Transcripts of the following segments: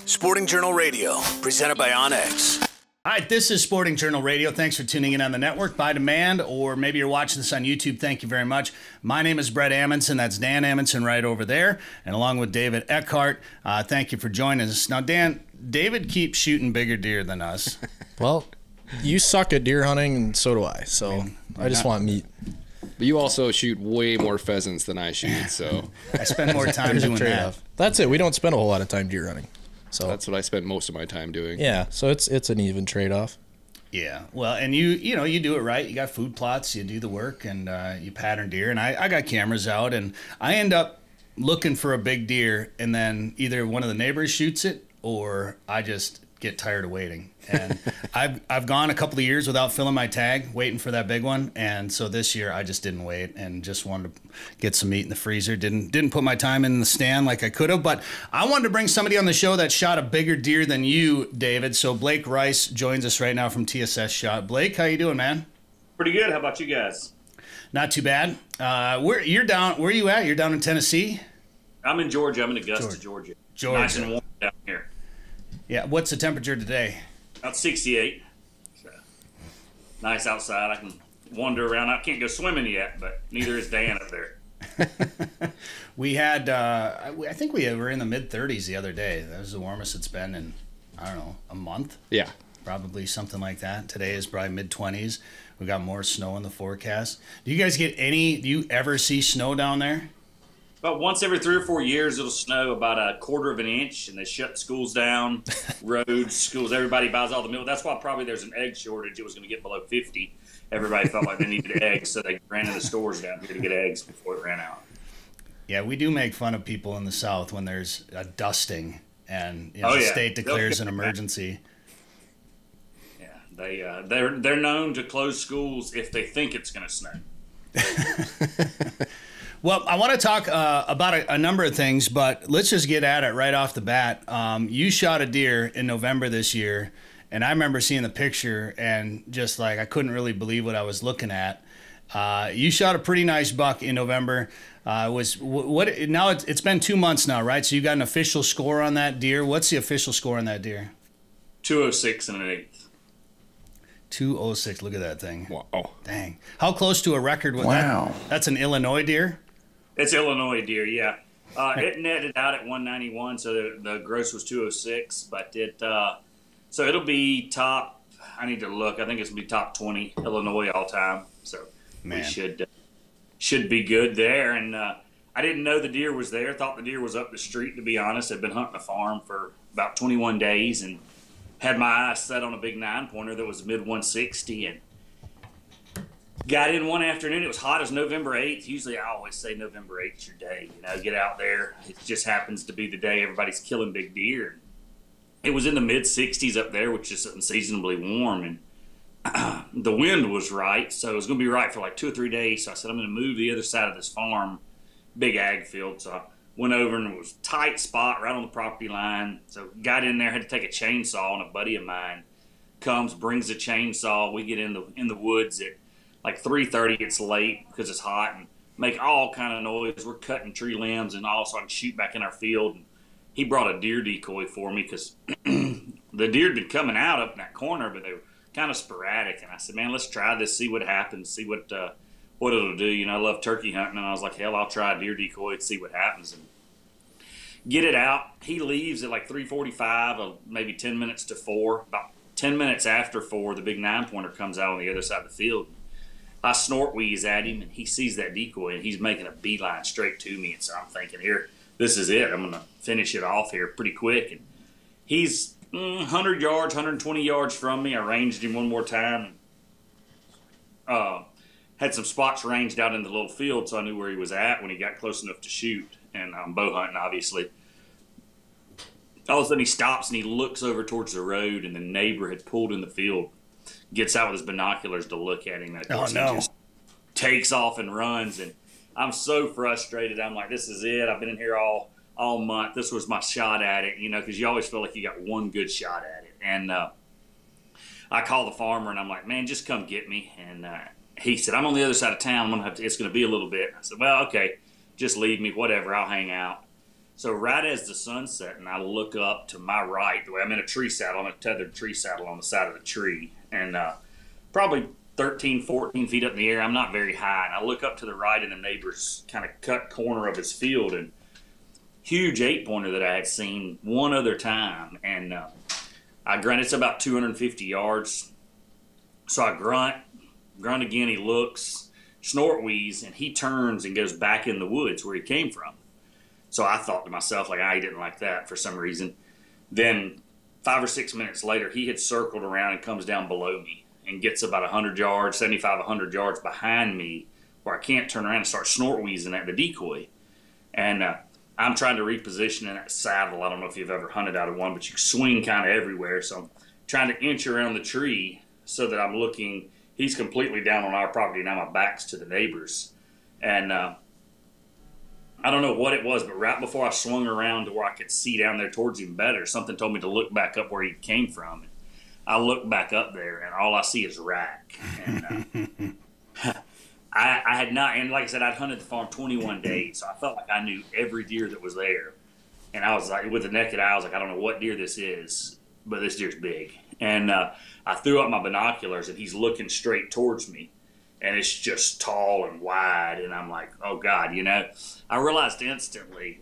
Sporting Journal Radio, presented by Onyx. All right, this is Sporting Journal Radio. Thanks for tuning in on the network by demand, or maybe you're watching this on YouTube. Thank you very much. My name is Brett Amundsen. That's Dan Amundsen right over there, and along with David Eckhart. Thank you for joining us. Now, Dan, David keeps shooting bigger deer than us. Well, you suck at deer hunting, and so do I. So I just want meat. But you also shoot way more pheasants than I shoot, so I spend more time doing that. That's it. We don't spend a whole lot of time deer hunting. So that's what I spent most of my time doing. Yeah, so it's an even trade-off. Yeah, well, and you do it right. You got food plots, you do the work, and you pattern deer. And I got cameras out, and I end up looking for a big deer, and then either one of the neighbors shoots it, or I just get tired of waiting. And I've gone a couple of years without filling my tag, waiting for that big one. And so this year I just didn't wait and just wanted to get some meat in the freezer. Didn't put my time in the stand like I could have. But I wanted to bring somebody on the show that shot a bigger deer than you, David. So Blake Rice joins us right now from TSS Shot. Blake, how you doing, man? Pretty good. How about you guys? Not too bad. Where are you at? You're down in Tennessee? I'm in Georgia. I'm in Augusta, Georgia. Nice and warm down here. Yeah. What's the temperature today? About 68. So, nice outside. I can wander around. I can't go swimming yet, but neither is Dan up there. We had, I think we were in the mid-30s the other day. That was the warmest it's been in, I don't know, a month? Yeah. Probably something like that. Today is probably mid-20s. We got more snow in the forecast. Do you ever see snow down there? About once every 3 or 4 years, it'll snow about a quarter of an inch, and they shut schools down, roads, schools. Everybody buys all the milk. That's why probably there's an egg shortage. It was going to get below 50. Everybody felt like they needed eggs, so they ran to the stores down here to get eggs before it ran out. Yeah, we do make fun of people in the South when there's a dusting and the state declares an emergency. Yeah, they're known to close schools if they think it's going to snow. Well, I want to talk about a number of things, but let's just get at it right off the bat. You shot a deer in November this year, and I remember seeing the picture and just like I couldn't really believe what I was looking at. You shot a pretty nice buck in November. Now it's been 2 months now, right? So you got an official score on that deer. What's the official score on that deer? 206 and an eighth. 206. Look at that thing. Wow. Dang. How close to a record was that? That's an Illinois deer? It's Illinois deer, yeah. It netted out at 191, so the gross was 206, but so it'll be top. I need to look. I think it's gonna be top 20 Illinois all time. So we should be good there. And I didn't know the deer was there. Thought the deer was up the street. To be honest, I'd been hunting a farm for about 21 days and had my eyes set on a big 9-pointer that was mid 160 and. Got in one afternoon. It was hot as November 8th. Usually I always say November 8th is your day. Get out there. It just happens to be the day everybody's killing big deer. It was in the mid-60s up there, which is unseasonably warm. And the wind was right, so it was going to be right for like 2 or 3 days. So I said, I'm going to move to the other side of this farm, big ag field. So I went over, and it was a tight spot right on the property line. So got in there, had to take a chainsaw, and a buddy of mine comes, brings a chainsaw. We get in the woods at like 3:30, it's late because it's hot, and make all kind of noise. We're cutting tree limbs and all, so I can shoot back in our field. And he brought a deer decoy for me because the deer had been coming out up in that corner, but they were kind of sporadic. And I said, man, let's try this, see what happens, see what it'll do. I love turkey hunting, and I was like, hell, I'll try a deer decoy and see what happens. And get it out. He leaves at like 3:45, maybe 10 minutes to 4. About 10 minutes after 4, the big 9-pointer comes out on the other side of the field. I snort wheeze at him, and he sees that decoy, and he's making a beeline straight to me. And so I'm thinking, here, this is it. I'm going to finish it off here pretty quick. And he's 100 yards, 120 yards from me. I ranged him one more time. Had some spots ranged out in the little field, so I knew where he was at when he got close enough to shoot. And I'm bow hunting, obviously. All of a sudden, he stops, and he looks over towards the road, and the neighbor had pulled in the field. Gets out with his binoculars to look at him. And of course, he just takes off and runs. And I'm so frustrated. I'm like, this is it. I've been in here all month. This was my shot at it, because you always feel like you got one good shot at it. And I call the farmer, and I'm like, man, just come get me. And he said, I'm on the other side of town. It's going to be a little bit. I said, well, okay, just leave me, whatever. I'll hang out. So right as the sun's setting, I look up to my right. The way I'm in a tree saddle, I'm in a tethered tree saddle on the side of the tree, and probably 13, 14 feet up in the air. I'm not very high, and I look up to the right in the neighbor's kind of cut corner of his field, and huge 8-pointer that I had seen one other time, and I grunt. It's about 250 yards, so I grunt again. He looks, snort, wheeze, and he turns and goes back in the woods where he came from. So I thought to myself, like, I didn't like that for some reason. Then 5 or 6 minutes later, he had circled around and comes down below me and gets about 100 yards, 75, 100 yards behind me where I can't turn around and start snort wheezing at the decoy. And I'm trying to reposition in that saddle. I don't know if you've ever hunted out of one, but you swing kind of everywhere. So I'm trying to inch around the tree so that I'm looking. He's completely down on our property. Now my back's to the neighbors. And I don't know what it was, but right before I swung around to where I could see down there towards him better, something told me to look back up where he came from. And I look back up there, and all I see is rack. And I had not, and like I said, I'd hunted the farm 21 days, so I felt like I knew every deer that was there. And I was like, with the naked eye, I was like, I don't know what deer this is, but this deer's big. And I threw up my binoculars, and he's looking straight towards me. And it's just tall and wide, and I'm like, oh, God, you know. I realized instantly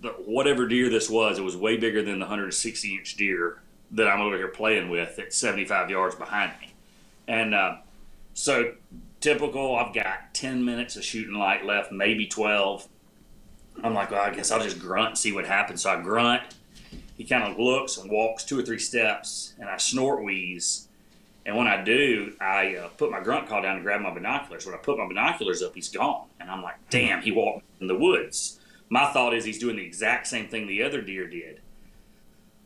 that whatever deer this was, it was way bigger than the 160-inch deer that I'm over here playing with at 75 yards behind me. And so typical, I've got 10 minutes of shooting light left, maybe 12. I'm like, well, I guess I'll just grunt and see what happens. So I grunt. He kind of looks and walks 2 or 3 steps, and I snort wheeze. And when I do, I put my grunt call down and grab my binoculars. When I put my binoculars up, he's gone. And I'm like, damn, he walked in the woods. My thought is he's doing the exact same thing the other deer did.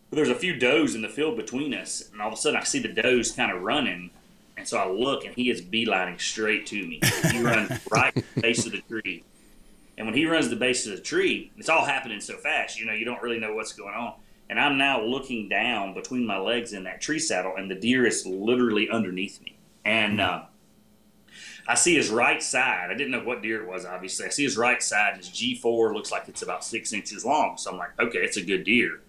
But there's a few does in the field between us, and all of a sudden I see the does kind of running. And so I look, and he is beelining straight to me. He runs right to the base of the tree. And when he runs to the base of the tree, it's all happening so fast, you know, you don't really know what's going on. And I'm now looking down between my legs in that tree saddle, and the deer is literally underneath me. And I see his right side. I didn't know what deer it was, obviously. I see his right side. His G4 looks like it's about 6 inches long. So I'm like, okay, it's a good deer.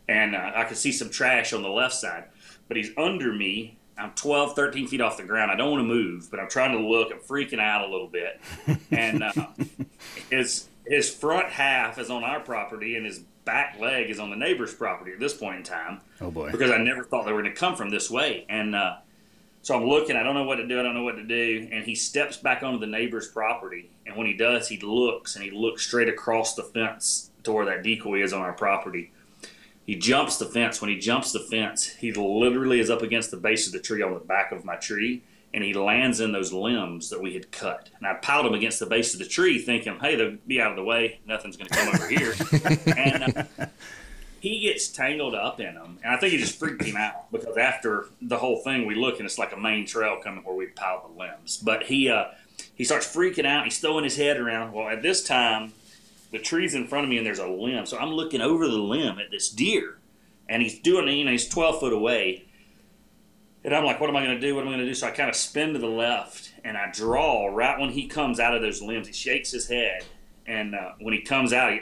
And I could see some trash on the left side. But he's under me. I'm 12, 13 feet off the ground. I don't want to move, but I'm trying to look. I'm freaking out a little bit. And his front half is on our property, and his back leg is on the neighbor's property at this point in time. Oh, boy. Because I never thought they were going to come from this way. And so I'm looking. I don't know what to do. And he steps back onto the neighbor's property. And when he does, he looks straight across the fence to where that decoy is on our property. He jumps the fence. When he jumps the fence, he literally is up against the base of the tree on the back of my tree, and he lands in those limbs that we had cut. And I piled him against the base of the tree thinking, hey, they'll be out of the way. Nothing's going to come over here. And he gets tangled up in them. And I think he just freaked him out because after the whole thing, we look, and it's like a main trail coming where we piled the limbs. But he starts freaking out. He's throwing his head around. Well, at this time, the tree's in front of me, and there's a limb. So I'm looking over the limb at this deer. And he's doing, he's 12 foot away. And I'm like, what am I going to do? So I kind of spin to the left, and I draw right when he comes out of those limbs. He shakes his head. And when he comes out,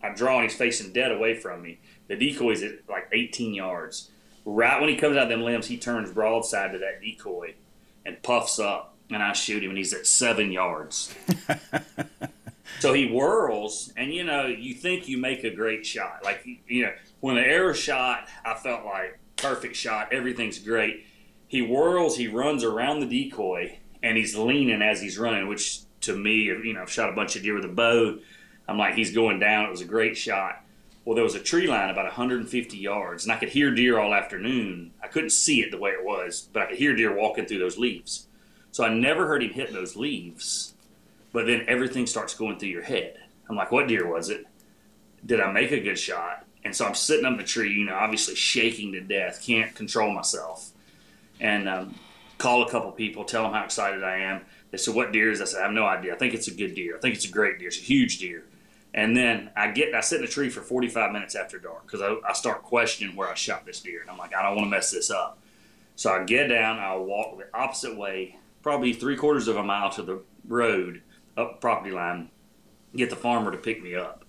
I draw, and he's facing dead away from me. The decoy's at like 18 yards. Right when he comes out of them limbs, he turns broadside to that decoy and puffs up. And I shoot him, and he's at 7 yards. So he whirls, and, you think you make a great shot. Like, when the arrow shot, I felt like perfect shot. Everything's great. He whirls, he runs around the decoy, and he's leaning as he's running, which to me, I've shot a bunch of deer with a bow. I'm like, he's going down. It was a great shot. Well, there was a tree line about 150 yards, and I could hear deer all afternoon. I couldn't see it the way it was, but I could hear deer walking through those leaves. So I never heard him hit those leaves. But then everything starts going through your head. I'm like, what deer was it? Did I make a good shot? And so I'm sitting up in the tree, obviously shaking to death, can't control myself. And call a couple people, tell them how excited I am. They said, what deer is this? I said, I have no idea. I think it's a good deer. I think it's a great deer. It's a huge deer. And then I sit in the tree for 45 minutes after dark because I start questioning where I shot this deer. And I'm like, I don't want to mess this up. So I get down, I walk the opposite way, probably 3/4 of a mile to the road, up the property line, get the farmer to pick me up.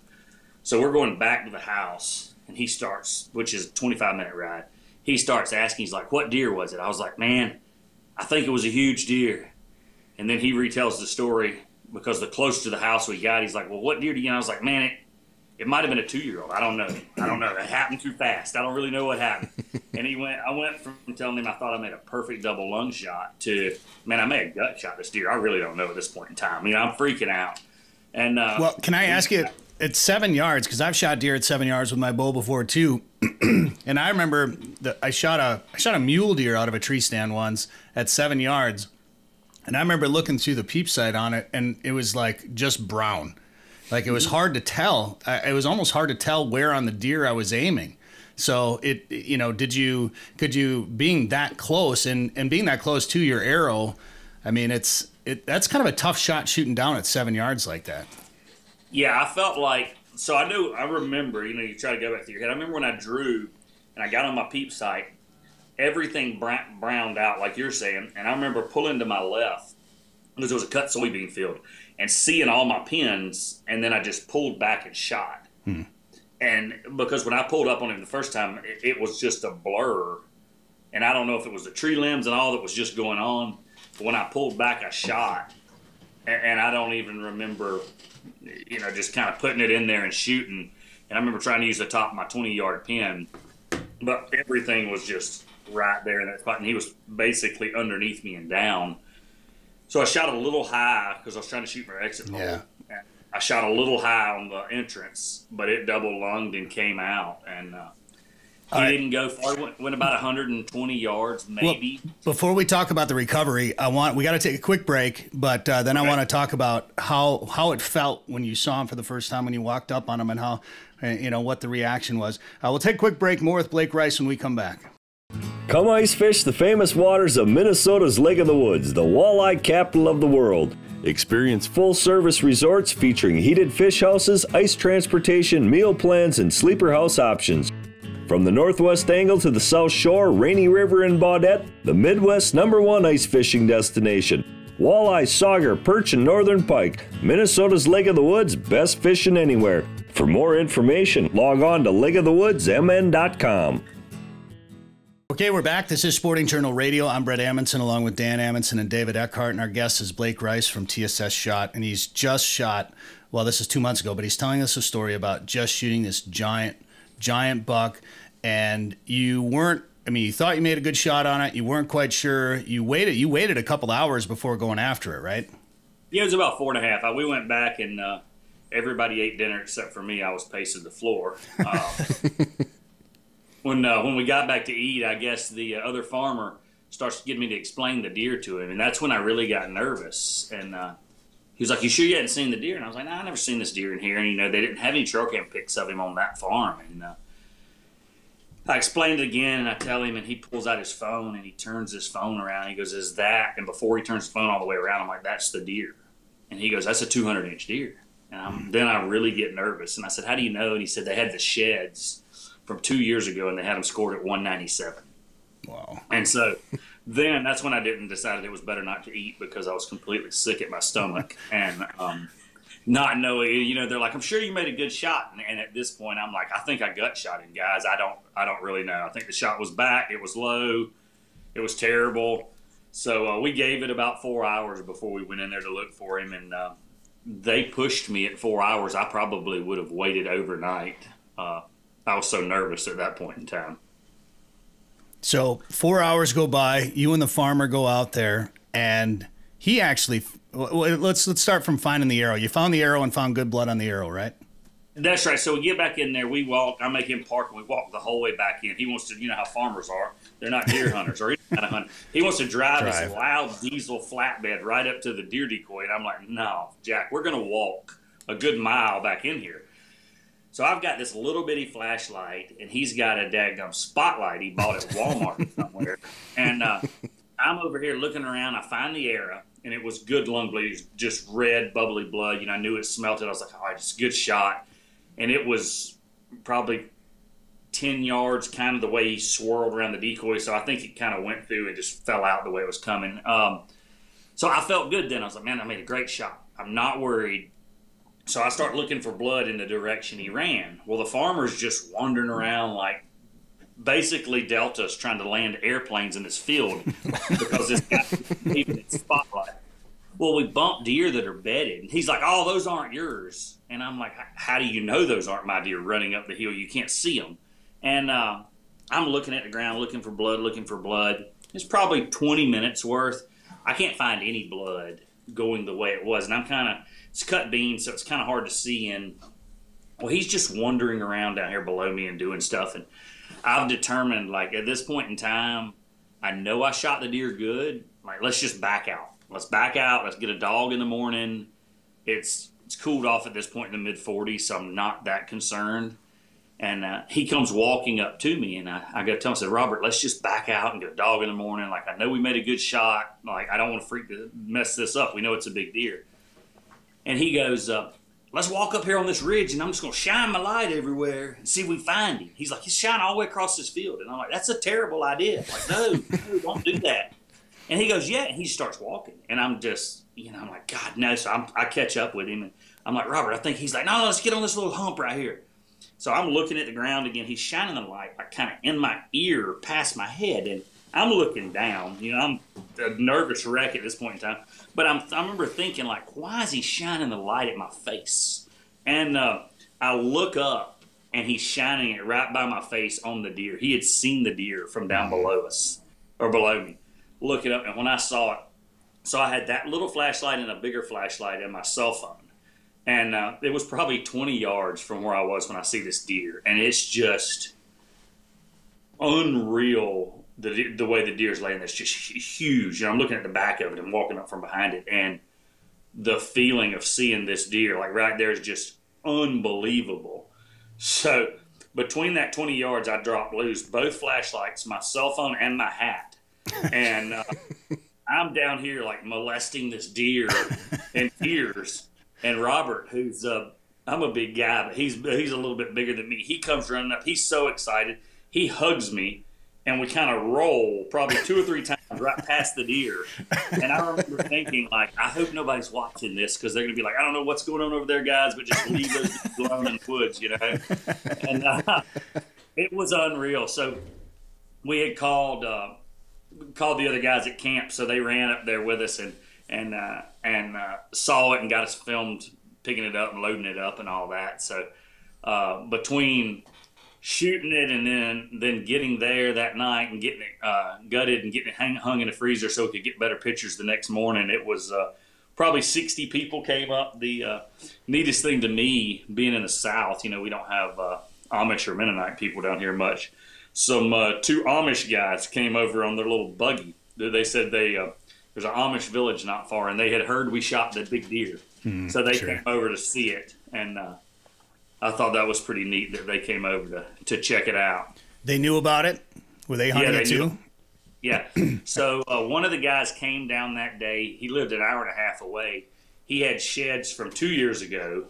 So we're going back to the house, and he starts, which is a 25-minute ride. He starts asking, he's like, what deer was it? I was like, man, I think it was a huge deer. And then he retells the story, because the closer to the house we got, he's like, well, what deer do you know? I was like, man, it might have been a 2-year-old. I don't know. It happened too fast. I don't really know what happened. And I went from telling him I thought I made a perfect double lung shot to, man, I may have gut shot this deer. I really don't know at this point in time. I'm freaking out. And well, can I ask you, at 7 yards, because I've shot deer at 7 yards with my bow before too, and I remember that I shot a mule deer out of a tree stand once at 7 yards, and I remember looking through the peep sight on it, and it was like just brown. Like, it was hard to tell. It was almost hard to tell where on the deer I was aiming. So could you being that close and being that close to your arrow, I mean, that's kind of a tough shot shooting down at 7 yards like that. Yeah, I felt like, so I remember, you try to go back to your head. I remember when I drew and I got on my peep sight, everything browned out like you're saying. And I remember pulling to my left, because there was a cut soybean field, and seeing all my pins, and then I just pulled back and shot. And because when I pulled up on him the first time, it was just a blur. And I don't know if it was the tree limbs and all that was just going on. But when I pulled back, I shot. And I don't even remember, just kind of putting it in there and shooting. And I remember trying to use the top of my 20-yard pin. But everything was just right there in that spot. And he was basically underneath me and down. So I shot a little high because I was trying to shoot my exit hole. Yeah. And I shot a little high on the entrance, but it double lunged and came out. And he didn't go far. Went about 120 yards, maybe. Well, before we talk about the recovery, we got to take a quick break, but then I want to talk about how it felt when you saw him for the first time, when you walked up on him, and how, what the reaction was. We'll take a quick break. More with Blake Rice when we come back. Come ice fish the famous waters of Minnesota's Lake of the Woods, the walleye capital of the world. Experience full-service resorts featuring heated fish houses, ice transportation, meal plans, and sleeper house options. From the Northwest Angle to the South Shore, Rainy River, and Baudette, the Midwest's #1 ice fishing destination. Walleye, sauger, perch, and northern pike. Minnesota's Lake of the Woods, best fishing anywhere. For more information, log on to lakeofthewoodsmn.com. Okay, we're back. This is Sporting Journal Radio. I'm Brett Amundsen, along with Dan Amundsen and David Eckhart, and our guest is Blake Rice from TSS Shot, and he's just shot, well, this is 2 months ago, but he's telling us a story about just shooting this giant buck, and you thought you made a good shot on it. You weren't quite sure. You waited a couple hours before going after it, right? Yeah, it was about 4.5. We went back, and everybody ate dinner except for me. I was pacing the floor. When we got back to eat, I guess the other farmer starts getting me to explain the deer to him, and that's when I really got nervous. And he was like, "You sure you hadn't seen the deer?" And I was like, "Nah, I never seen this deer in here." And they didn't have any trail cam pics of him on that farm. And I explained it again, and I tell him, and he pulls out his phone and he turns his phone around. He goes, "Is that?" And before he turns the phone all the way around, I'm like, "That's the deer." And he goes, "That's a 200-inch deer." And then I really get nervous. And I said, "How do you know?" And he said, "They had the sheds from 2 years ago, and they had them scored at 197. Wow. And so then that's when I decided it was better not to eat, because I was completely sick at my stomach. And not knowing, they're like, "I'm sure you made a good shot." And at this point, I'm like, I think I gut shot him, guys. I don't really know. I think the shot was back. It was low. It was terrible. So we gave it about 4 hours before we went in there to look for him. And they pushed me at 4 hours. I probably would have waited overnight. I was so nervous at that point in time. So 4 hours go by, you and the farmer go out there, and he actually, let's start from finding the arrow. You found the arrow and found good blood on the arrow, right? That's right. So we get back in there, we walk, I make him park, and we walk the whole way back in. He wants to, how farmers are. They're not deer hunters or any kind of hunter. He wants to drive this loud diesel flatbed right up to the deer decoy. And I'm like, "No, Jack, we're going to walk a good mile back in here." So I've got this little bitty flashlight, and he's got a daggum spotlight he bought at Walmart somewhere. And I'm over here looking around. I find the arrow, and it was good lung bleed. It was just red, bubbly blood. I knew it smelt it. I was like, all right, it's a good shot. And it was probably 10 yards, kind of the way he swirled around the decoy. So I think it kind of went through and just fell out the way it was coming. So I felt good then. I was like, man, I made a great shot. I'm not worried. So I start looking for blood in the direction he ran. Well, the farmer's just wandering around like basically Delta's trying to land airplanes in this field because this guy's leaving its spotlight. Well, we bump deer that are bedded. And he's like, oh, those aren't yours. And I'm like, how do you know those aren't my deer running up the hill? You can't see them. And I'm looking at the ground, looking for blood. It's probably 20 minutes worth. I can't find any blood going the way it was. And it's cut beans, so it's kind of hard to see. And, well, he's just wandering around down here below me and doing stuff. And I've determined, like, at this point in time, I know I shot the deer good. Like, let's just back out. Let's back out. Let's get a dog in the morning. It's cooled off at this point in the mid-40s, so I'm not that concerned. And he comes walking up to me, and I go tell him, I said, Robert, let's just back out and get a dog in the morning. Like, I know we made a good shot. Like, I don't want to mess this up. We know it's a big deer. And he goes, let's walk up here on this ridge, and I'm just going to shine my light everywhere and see if we find him. He's like, he's shining all the way across this field. And I'm like, that's a terrible idea. I'm like, no, don't do that. And he goes, yeah, and he starts walking. And I'm just, I'm like, God, no. So I catch up with him, and I'm like, Robert, I think he's like, no, let's get on this little hump right here. So I'm looking at the ground again. He's shining the light like kind of in my ear past my head, and I'm looking down. I'm a nervous wreck at this point in time. But I remember thinking, like, why is he shining the light at my face? And I look up, and he's shining it right by my face on the deer. He had seen the deer from down below us, or below me. Look it up, and when I saw it, so I had that little flashlight and a bigger flashlight and my cell phone. And it was probably 20 yards from where I was when I see this deer. And it's just unreal the way the deer's laying. It's just huge. I'm looking at the back of it and walking up from behind it. And the feeling of seeing this deer, like right there, is just unbelievable. So between that 20 yards, I dropped loose both flashlights, my cell phone, and my hat. And I'm down here like molesting this deer in tears. And Robert, who's I'm a big guy, but he's a little bit bigger than me. He comes running up. He's so excited. He hugs me, and we kind of roll probably 2 or 3 times right past the deer. And I remember thinking, like, I hope nobody's watching this because they're going to be like, I don't know what's going on over there, guys, but just leave those alone in the woods, And it was unreal. So we had called the other guys at camp, so they ran up there with us and saw it and got us filmed picking it up and loading it up and all that. So between shooting it and then getting there that night and getting it gutted and getting it hung in the freezer so we could get better pictures the next morning, it was probably 60 people came up. The neatest thing to me, being in the South, we don't have Amish or Mennonite people down here much. Some 2 Amish guys came over on their little buggy. They said there's an Amish village not far, and they had heard we shot the big deer. So they came over to see it, and I thought that was pretty neat that they came over to check it out. They knew about it? Were they hunting it too? Yeah. So one of the guys came down that day. He lived an hour and a half away. He had sheds from 2 years ago,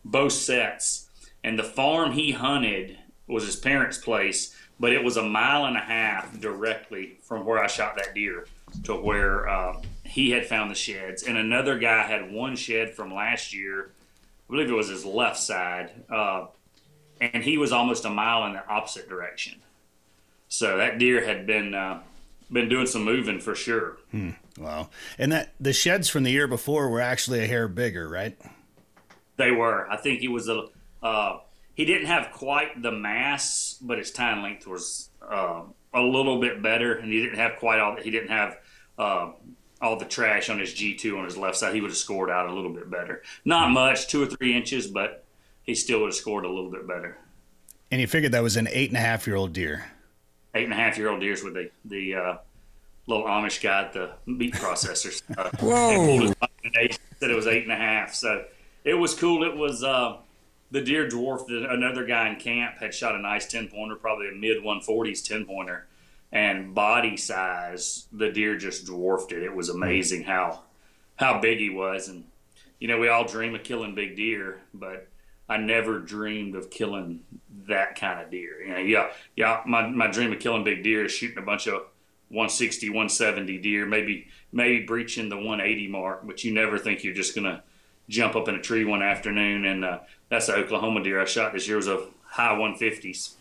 both sets, and the farm he hunted was his parents' place, but it was 1.5 miles directly from where I shot that deer to where he had found the sheds. And another guy had one shed from last year. I believe it was his left side. And he was almost 1 mile in the opposite direction. So that deer had been doing some moving for sure. Wow. And the sheds from the year before were actually a hair bigger, right? They were. I think he was he didn't have quite the mass, but his tine length was a little bit better, and he didn't have quite all. He didn't have all the trash on his G2 on his left side. He would have scored out a little bit better. Not much, 2 or 3 inches, but he still would have scored a little bit better. And you figured that was an 8.5-year-old deer. 8.5-year-old deers with the little Amish guy at the meat processors. Whoa! Said it was 8.5. So it was cool. It was. The deer dwarfed another guy in camp had shot a nice 10-pointer, probably a mid-140s 10-pointer, and body size, the deer just dwarfed it. It was amazing how big he was. And, we all dream of killing big deer, but I never dreamed of killing that kind of deer. My dream of killing big deer is shooting a bunch of 160, 170 deer, maybe breaching the 180 mark, but you never think you're just going to jump up in a tree one afternoon, and that's the Oklahoma deer I shot this year. It was a high 150s.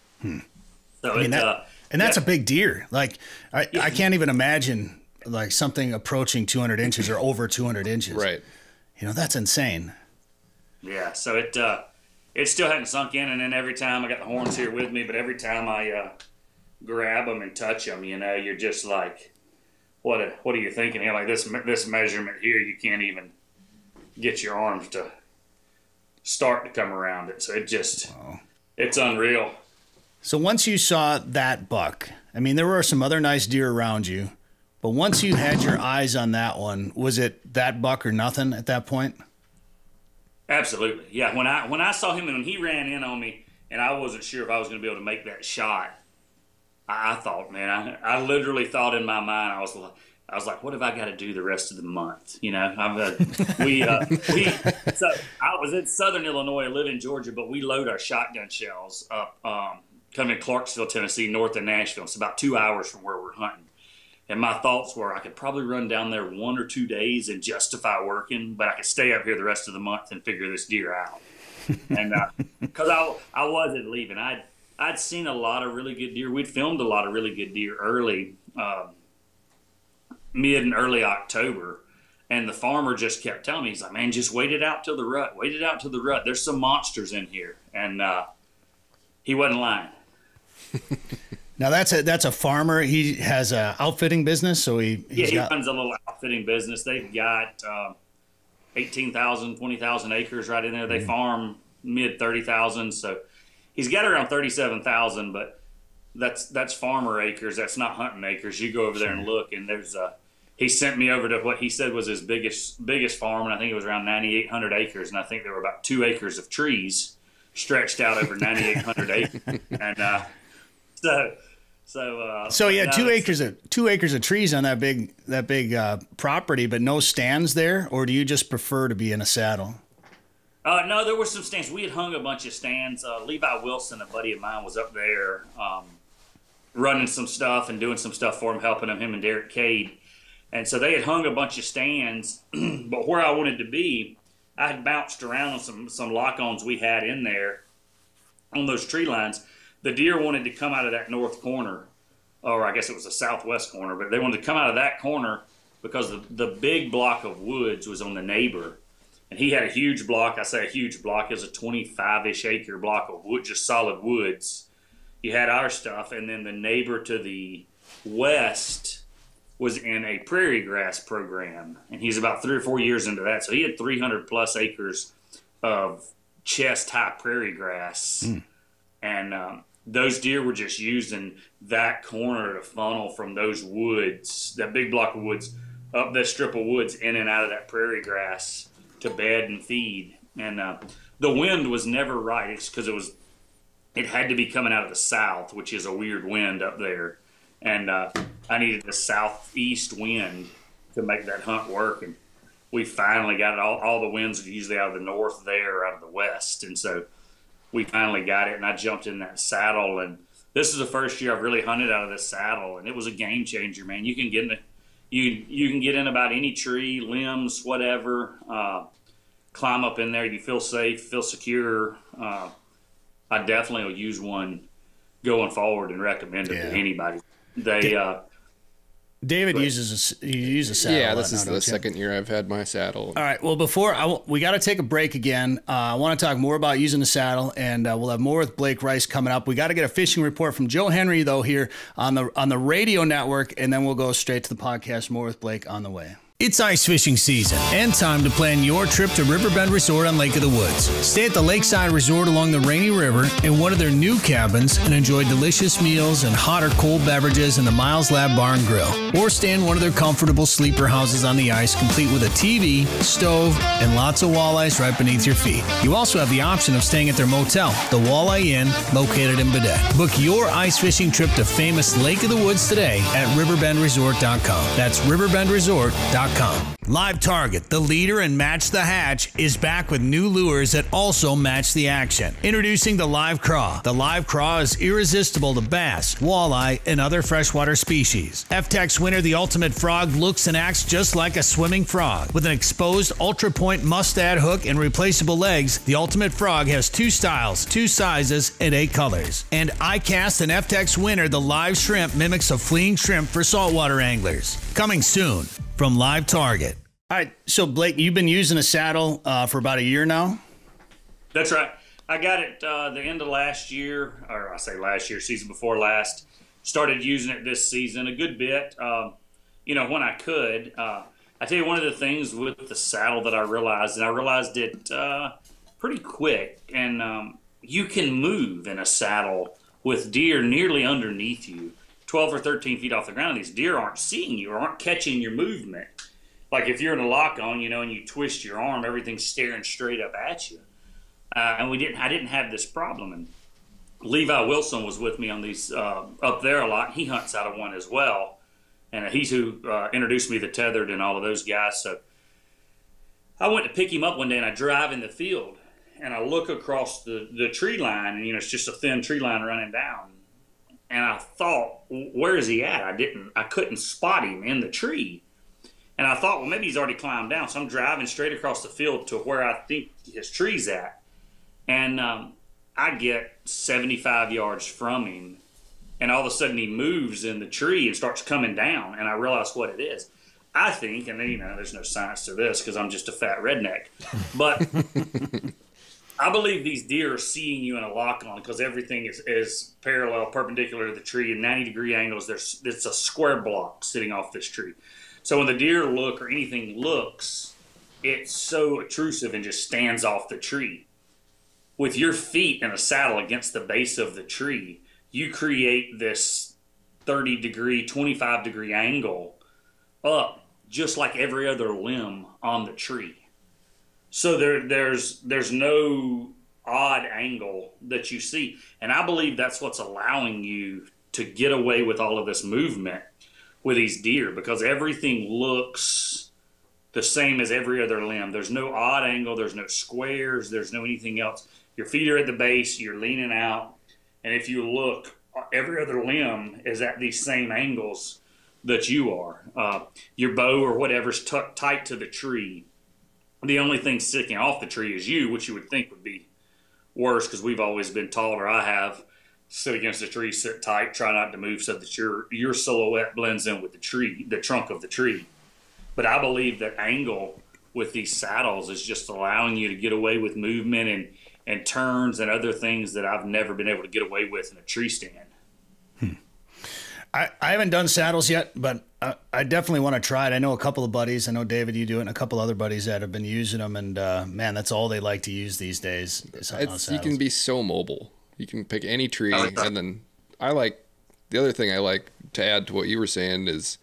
So I mean, that's a big deer. Like I can't even imagine like something approaching 200 inches or over 200 inches. Right. You know, that's insane. Yeah. So it still hadn't sunk in, and then every time I got the horns here with me, but every time I grab them and touch them, you know, you're just like, what are you thinking? Like this measurement here, you can't even get your arms to start to come around it. So it's unreal. So once you saw that buck, I mean, there were some other nice deer around you, but once you had your eyes on that one, was it that buck or nothing at that point? Absolutely. Yeah. When I saw him and when he ran in on me and I wasn't sure if I was going to be able to make that shot, I thought, man, I literally thought in my mind, I was like, what have I got to do the rest of the month? You know, so I was in Southern Illinois, I live in Georgia, but we load our shotgun shells up, kind of in Clarksville, Tennessee, north of Nashville. It's about 2 hours from where we're hunting. And my thoughts were I could probably run down there 1 or 2 days and justify working, but I could stay up here the rest of the month and figure this deer out. And because I wasn't leaving. I'd seen a lot of really good deer. We'd filmed a lot of really good deer early, mid and early October. And the farmer just kept telling me, he's like, man, just wait it out till the rut. Wait it out till the rut. There's some monsters in here. And he wasn't lying. Now that's a farmer. He has a outfitting business, so he runs a little outfitting business. They've got 18,000, 20,000 acres right in there. They farm mid 30,000, so he's got around 37,000. But that's farmer acres. That's not hunting acres. You go over there and look, and there's he sent me over to what he said was his biggest farm, and I think it was around 9,800 acres, and I think there were about 2 acres of trees stretched out over 9,800 acres, and So yeah, 2 acres of trees on that big property, but no stands there. Or do you just prefer to be in a saddle? No, there were some stands. We had hung a bunch of stands. Levi Wilson, a buddy of mine, was up there running some stuff and doing some stuff for him, helping him and Derek Cade. And so they had hung a bunch of stands, but where I wanted to be, I had bounced around on some lock-ons we had in there on those tree lines. The deer wanted to come out of that north corner, or I guess it was the southwest corner, but they wanted to come out of that corner because the big block of woods was on the neighbor. And he had a huge block. I say a huge block. It was a 25-ish acre block of wood, just solid woods. You had our stuff, and then the neighbor to the west was in a prairie grass program, and he's about 3 or 4 years into that. So he had 300-plus acres of chest-high prairie grass. And those deer were just using that corner to funnel from those woods, that big block of woods, up that strip of woods in and out of that prairie grass to bed and feed. And the wind was never right. It's because it had to be coming out of the south, which is a weird wind up there. And I needed a southeast wind to make that hunt work. And we finally got it. All the winds are usually out of the north there, out of the west. And so we finally got it, and I jumped in that saddle. And this is the first year I've really hunted out of this saddle, and it was a game changer, man. You can get in you can get in about any tree, limbs, whatever. Climb up in there. You feel safe, feel secure. I definitely will use one going forward and recommend it to anybody. David uses a saddle. Yeah, this is the second year I've had my saddle. All right. Well, we got to take a break again. I want to talk more about using the saddle, and we'll have more with Blake Rice coming up. We got to get a fishing report from Joe Henry though here on the radio network, and then we'll go straight to the podcast. More with Blake on the way. It's ice fishing season and time to plan your trip to Riverbend Resort on Lake of the Woods. Stay at the Lakeside Resort along the Rainy River in one of their new cabins and enjoy delicious meals and hot or cold beverages in the Miles Lab Bar and Grill. Or stay in one of their comfortable sleeper houses on the ice, complete with a TV, stove, and lots of walleyes right beneath your feet. You also have the option of staying at their motel, the Walleye Inn, located in Baudette. Book your ice fishing trip to famous Lake of the Woods today at riverbendresort.com. That's riverbendresort.com. TSSShot.com. Live Target, the leader in Match the Hatch, is back with new lures that also match the action. Introducing the Live Craw. The Live Craw is irresistible to bass, walleye, and other freshwater species. FTech's winner, the Ultimate Frog, looks and acts just like a swimming frog. With an exposed ultra-point mustad hook and replaceable legs, the Ultimate Frog has 2 styles, 2 sizes, and 8 colors. And iCast and FTech's winner, the Live Shrimp, mimics a fleeing shrimp for saltwater anglers. Coming soon from Live Target. All right, so Blake, you've been using a saddle for about a year now? That's right. I got it the end of last year, or I say last year, season before last. Started using it this season a good bit, when I could. I tell you, one of the things with the saddle that I realized, and I realized it pretty quick, and you can move in a saddle with deer nearly underneath you, 12 or 13 feet off the ground. These deer aren't seeing you or aren't catching your movement. Like if you're in a lock on, and you twist your arm, everything's staring straight up at you. And I didn't have this problem. And Levi Wilson was with me on these up there a lot. He hunts out of one as well. And he's who introduced me to Tethered and all of those guys. So I went to pick him up one day, and I drive in the field, and I look across the tree line, and it's just a thin tree line running down. And I thought, where is he at? I couldn't spot him in the tree. And I thought, well, maybe he's already climbed down. So I'm driving straight across the field to where I think his tree's at. And I get 75 yards from him. And all of a sudden he moves in the tree and starts coming down. And I realize what it is. I think, and there's no science to this because I'm just a fat redneck. But I believe these deer are seeing you in a lock on because everything is parallel, perpendicular to the tree, and 90-degree angles. It's a square block sitting off this tree. So when the deer look or anything looks, it's so intrusive and just stands off the tree. With your feet in a saddle against the base of the tree, you create this 30-degree, 25-degree angle up just like every other limb on the tree. So there's no odd angle that you see. And I believe that's what's allowing you to get away with all of this movement with these deer, because everything looks the same as every other limb. There's no odd angle, there's no squares, there's no anything else. Your feet are at the base, you're leaning out, and if you look, every other limb is at these same angles that you are. Your bow or whatever's tucked tight to the tree. The only thing sticking off the tree is you, which you would think would be worse because we've always been taught, or I have, sit against the tree, sit tight, try not to move so that your silhouette blends in with the tree, the trunk of the tree. But I believe that angle with these saddles is just allowing you to get away with movement and turns and other things that I've never been able to get away with in a tree stand. I haven't done saddles yet, but I definitely want to try it. I know a couple of buddies. I know, David, you do it, and a couple other buddies that have been using them. And, man, that's all they like to use these days. You can be so mobile. You can pick any tree. And then the other thing I like to add to what you were saying is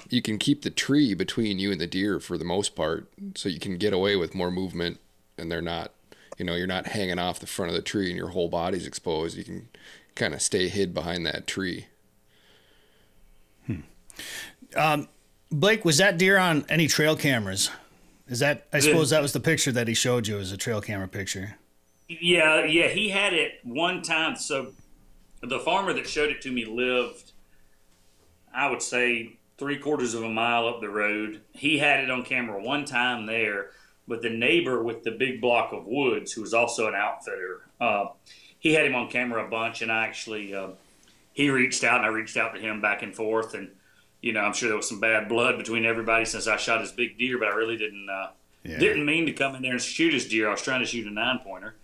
you can keep the tree between you and the deer for the most part, so you can get away with more movement, and they're not, you're not hanging off the front of the tree and your whole body's exposed. You can kind of stay hid behind that tree. Blake, was that deer on any trail cameras? I suppose that was the picture that he showed you, as a trail camera picture. Yeah, he had it one time. So the farmer that showed it to me lived, I would say, 3/4 of a mile up the road. He had it on camera one time there, but the neighbor with the big block of woods, who was also an outfitter, he had him on camera a bunch, and I actually, he reached out, and I reached out to him back and forth, and, I'm sure there was some bad blood between everybody since I shot his big deer, but I really didn't mean to come in there and shoot his deer. I was trying to shoot a 9-pointer.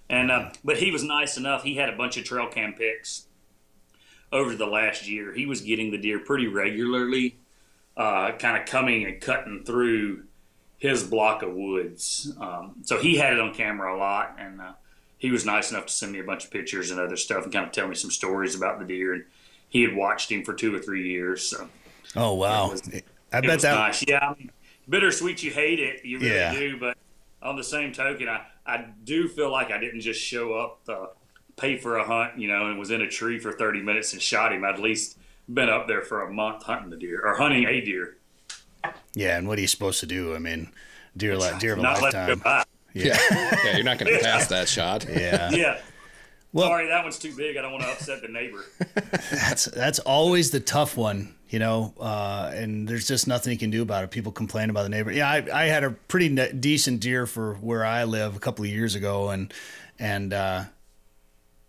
And but he was nice enough. He had a bunch of trail cam pics over the last year. He was getting the deer pretty regularly, kind of coming and cutting through his block of woods. So he had it on camera a lot, and he was nice enough to send me a bunch of pictures and other stuff and kind of tell me some stories about the deer. And he had watched him for 2 or 3 years. So oh, wow. I bet that nice. Yeah, bittersweet. You hate it. You really do. But on the same token, I do feel like I didn't just show up to pay for a hunt, and was in a tree for 30 minutes and shot him. I'd at least been up there for a month hunting the deer, or hunting a deer. Yeah, and what are you supposed to do? I mean, deer of a Not let it go lifetime. by. Yeah, you're not going to pass that shot. Yeah. Yeah. Well- Sorry, that one's too big. I don't want to upset the neighbor. That's always the tough one, you know, and there's just nothing you can do about it. People complain about the neighbor. Yeah, I had a pretty decent deer for where I live a couple of years ago, and I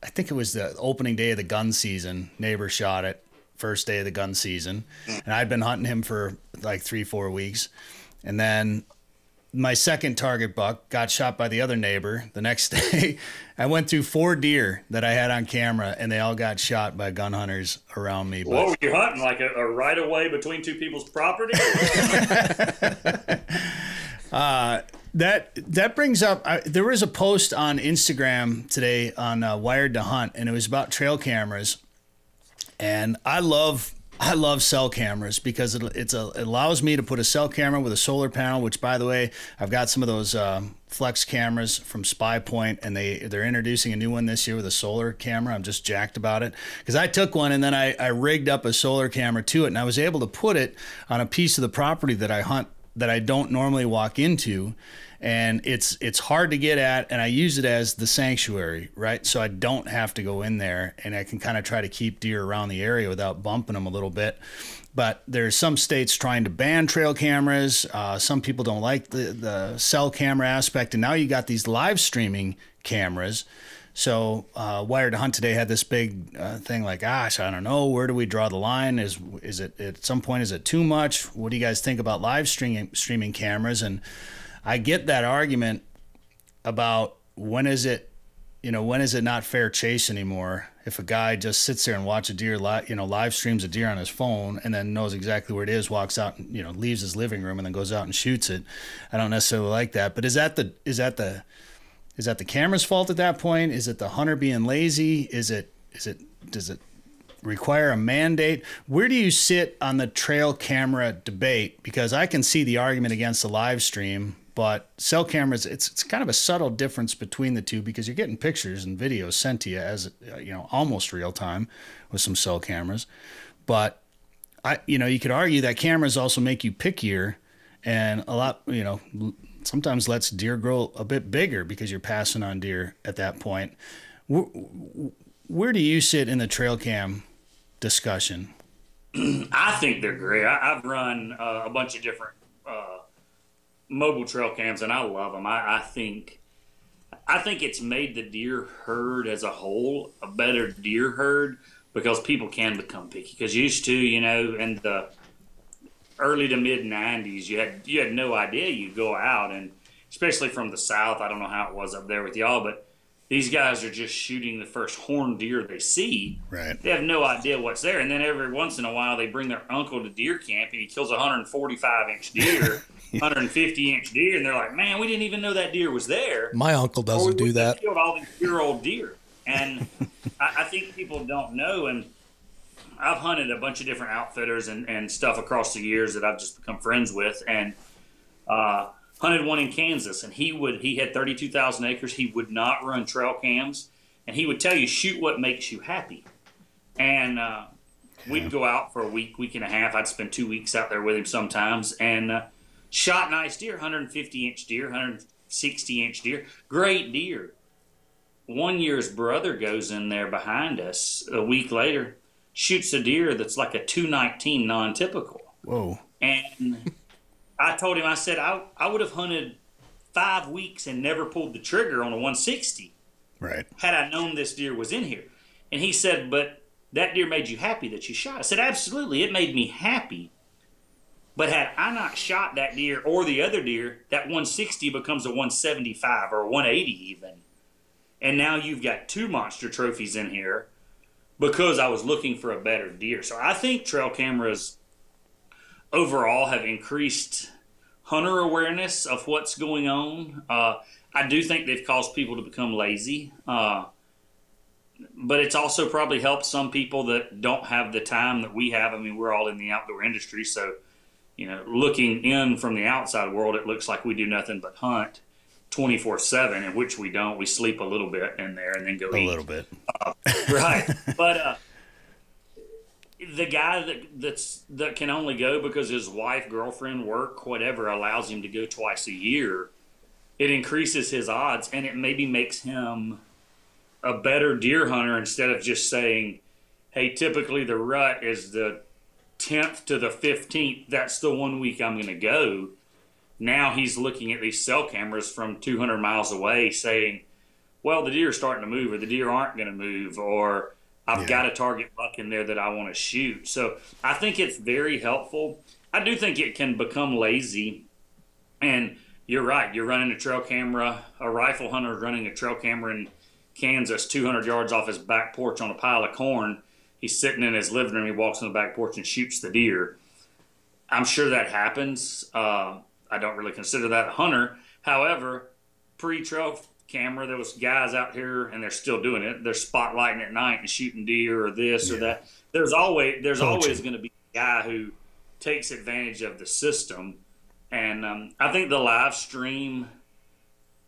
think it was the opening day of the gun season. Neighbor shot it, first day of the gun season, and I'd been hunting him for like 3-4 weeks, and then my second target buck got shot by the other neighbor the next day. I went through 4 deer that I had on camera, and they all got shot by gun hunters around me. What were you hunting? Like a right of way between two people's property? That brings up, there was a post on Instagram today on Wired to Hunt, and it was about trail cameras. And I love cell cameras because it allows me to put a cell camera with a solar panel, which, by the way, I've got some of those flex cameras from Spy Point, and they're introducing a new one this year with a solar camera. I'm just jacked about it because I took one and then I rigged up a solar camera to it, and I was able to put it on a piece of the property that I hunt that I don't normally walk into. And it's hard to get at, and I use it as the sanctuary, right? So I don't have to go in there, and I can kind of try to keep deer around the area without bumping them a little bit. But there's some states trying to ban trail cameras. Some people don't like the cell camera aspect, and now you got these live streaming cameras. So Wired to Hunt today had this big thing like, gosh, I don't know, where do we draw the line? Is it at some point, is it too much? What do you guys think about live streaming cameras? And I get that argument about when is it not fair chase anymore? If a guy just sits there and watches a deer, live streams a deer on his phone and then knows exactly where it is, walks out and, leaves his living room and then goes out and shoots it. I don't necessarily like that. But is that the camera's fault at that point? Is it the hunter being lazy? Does it require a mandate? Where do you sit on the trail camera debate? Because I can see the argument against the live stream, but cell cameras, it's kind of a subtle difference between the two because you're getting pictures and videos sent to you as almost real time with some cell cameras. But you could argue that cameras also make you pickier, and a lot sometimes lets deer grow a bit bigger because you're passing on deer at that point. Where do you sit in the trail cam discussion? I think they're great. I've run a bunch of different mobile trail cams, and I love them. I think it's made the deer herd as a whole a better deer herd because people can become picky. Because used to, in the early to mid 90s, you had no idea. You'd go out, and especially from the south, I don't know how it was up there with y'all, but these guys are just shooting the first horned deer they see. Right. They have no idea what's there. And then every once in a while, they bring their uncle to deer camp, and he kills a 145-inch deer, 150-inch deer, and they're like, man, we didn't even know that deer was there. My uncle doesn't do that. Killed all these year-old deer. And I think people don't know. And I've hunted a bunch of different outfitters and stuff across the years that I've just become friends with. And hunted one in Kansas, and he had 32,000 acres. He would not run trail cams, and he would tell you, shoot what makes you happy. And we'd go out for a week and a half. I'd spend 2 weeks out there with him sometimes, and shot nice deer, 150-inch deer, 160-inch deer, great deer. One year his brother goes in there behind us a week later, shoots a deer that's like a 219 non-typical. Whoa. And I told him, I said, I would have hunted 5 weeks and never pulled the trigger on a 160. Right. Had I known this deer was in here. And he said, but that deer made you happy that you shot. I said, absolutely. It made me happy. But had I not shot that deer or the other deer, that 160 becomes a 175 or a 180 even. And now you've got 2 monster trophies in here because I was looking for a better deer. So I think trail cameras overall have increased hunter awareness of what's going on. I do think they've caused people to become lazy. But it's also probably helped some people that don't have the time that we have. I mean, we're all in the outdoor industry, so, looking in from the outside world, it looks like we do nothing but hunt 24/7, in which we don't. We sleep a little bit in there and then go eat. A little bit. Right. But the guy that can only go because his wife, girlfriend, work, whatever allows him to go twice a year, it increases his odds, and it maybe makes him a better deer hunter instead of just saying, hey, typically the rut is the 10th to the 15th. That's the 1 week I'm going to go. Now he's looking at these cell cameras from 200 miles away saying, well, the deer are starting to move, or the deer aren't going to move, or I've got a target buck in there that I want to shoot. So I think it's very helpful. I do think it can become lazy. And you're right. You're running a trail camera. A rifle hunter running a trail camera in Kansas, 200 yards off his back porch on a pile of corn. He's sitting in his living room. He walks on the back porch and shoots the deer. I'm sure that happens. I don't really consider that a hunter. However, pre-trail camera, there was guys out here, and they're still doing it. They're spotlighting at night and shooting deer or this or that. There's always going to be a guy who takes advantage of the system. And I think the live stream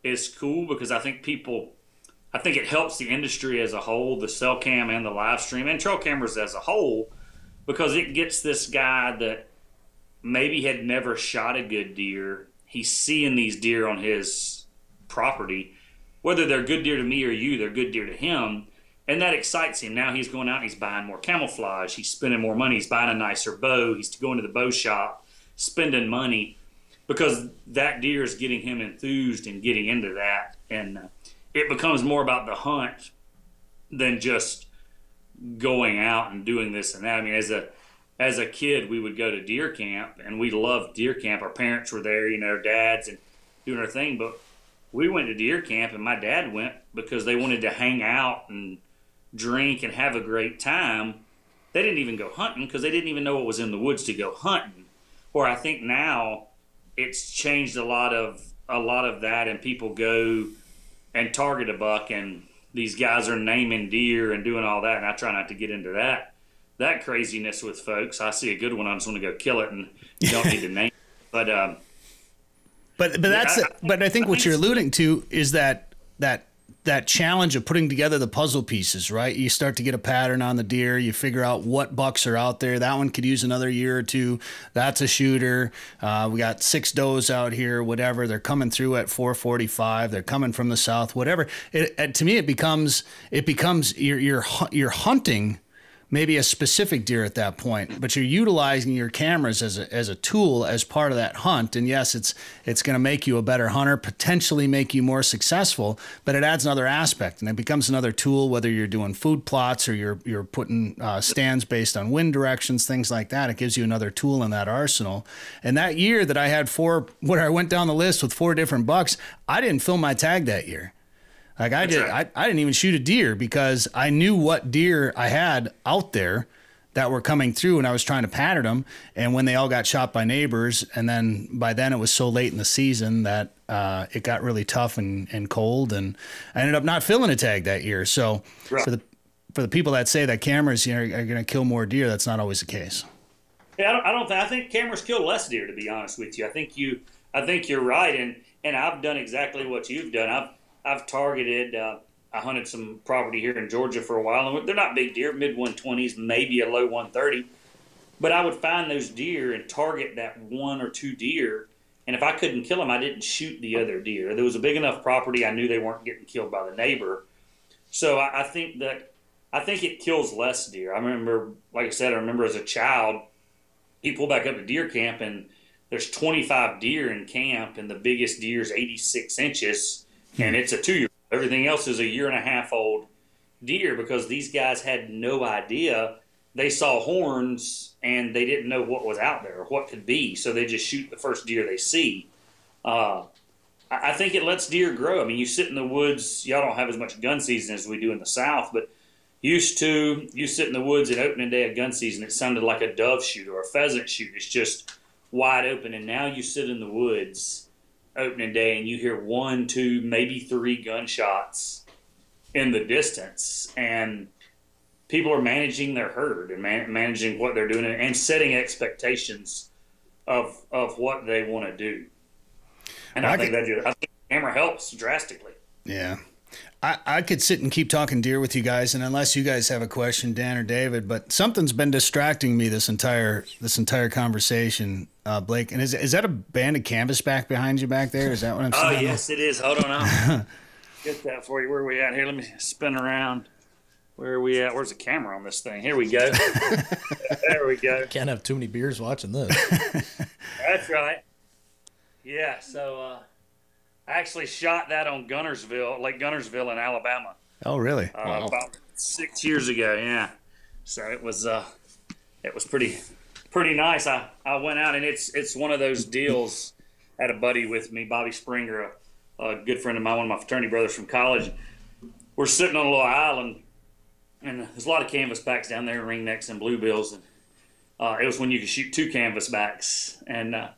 is cool because I think it helps the industry as a whole, the cell cam and the live stream and trail cameras as a whole, because it gets this guy that maybe had never shot a good deer. He's seeing these deer on his property. Whether they're good deer to me or you, they're good deer to him. And that excites him. Now he's going out and he's buying more camouflage. He's spending more money. He's buying a nicer bow. He's going to the bow shop, spending money because that deer is getting him enthused and getting into that. And it becomes more about the hunt than just going out and doing this and that. I mean, as a kid, we would go to deer camp, and we loved deer camp. Our parents were there, our dads, and doing our thing. But we went to deer camp, and my dad went because they wanted to hang out and drink and have a great time. They didn't even go hunting because they didn't even know what was in the woods to go hunting. Where I think now it's changed a lot of that, and people go and target a buck, and these guys are naming deer and doing all that, and I try not to get into that craziness with folks. I see a good one, I just want to go kill it, and you don't need to name it. But I think what you're alluding to is that challenge of putting together the puzzle pieces, right? You start to get a pattern on the deer. You figure out what bucks are out there. That one could use another year or two. That's a shooter. We got 6 does out here, whatever. They're coming through at 4:45. They're coming from the south, whatever. To me, it becomes you're hunting maybe a specific deer at that point, but you're utilizing your cameras as a tool as part of that hunt. And yes, it's going to make you a better hunter, potentially make you more successful, but it adds another aspect, and it becomes another tool, whether you're doing food plots or you're putting stands based on wind directions, things like that. It gives you another tool in that arsenal. And that year that I had where I went down the list with 4 different bucks, I didn't fill my tag that year. Like I didn't even shoot a deer because I knew what deer I had out there that were coming through, and I was trying to pattern them. And when they all got shot by neighbors, and then by then it was so late in the season that it got really tough and cold, and I ended up not filling a tag that year. So right. for the people that say that cameras are going to kill more deer, that's not always the case. Yeah, I think cameras kill less deer, to be honest with you. I think you're right, and I've done exactly what you've done. I've targeted, I hunted some property here in Georgia for a while, and they're not big deer, mid-120s, maybe a low 130. But I would find those deer and target that 1 or 2 deer, and if I couldn't kill them, I didn't shoot the other deer. There was a big enough property, I knew they weren't getting killed by the neighbor. So I think it kills less deer. I remember, like I said, as a child, you pull back up to deer camp, and there's 25 deer in camp, and the biggest deer is 86 inches. And it's a 2-year. Everything else is a 1.5-year-old deer because these guys had no idea. They saw horns and they didn't know what was out there or what could be. So they just shoot the first deer they see. I think it lets deer grow. I mean, you sit in the woods. Y'all don't have as much gun season as we do in the South, but you sit in the woods at opening day of gun season. It sounded like a dove shoot or a pheasant shoot. It's just wide open. And now you sit in the woods opening day and you hear 1, 2, maybe 3 gunshots in the distance, and people are managing their herd and managing what they're doing and setting expectations of what they want to do. And I think the camera helps drastically. Yeah. I could sit and keep talking deer with you guys, and unless you guys have a question, Dan or David, but something's been distracting me this entire conversation, Blake. And is that a banded canvasback behind you back there? Is that what I'm Oh, seeing? yes, it is. Hold on. I'll get that for you. Where are we at here? Let me spin around. Where are we at? Where's the camera on this thing? Here we go. There we go. Can't have too many beers watching this. That's right. Yeah, so I actually shot that on Lake Gunnersville in Alabama. Oh, really? Wow. About 6 years ago, yeah. So it was pretty nice. I went out, and it's one of those deals. I had a buddy with me, Bobby Springer, a good friend of mine, one of my fraternity brothers from college. We're sitting on a little island, and there's a lot of canvasbacks down there, ringnecks and bluebills, and it was when you could shoot 2 canvasbacks, and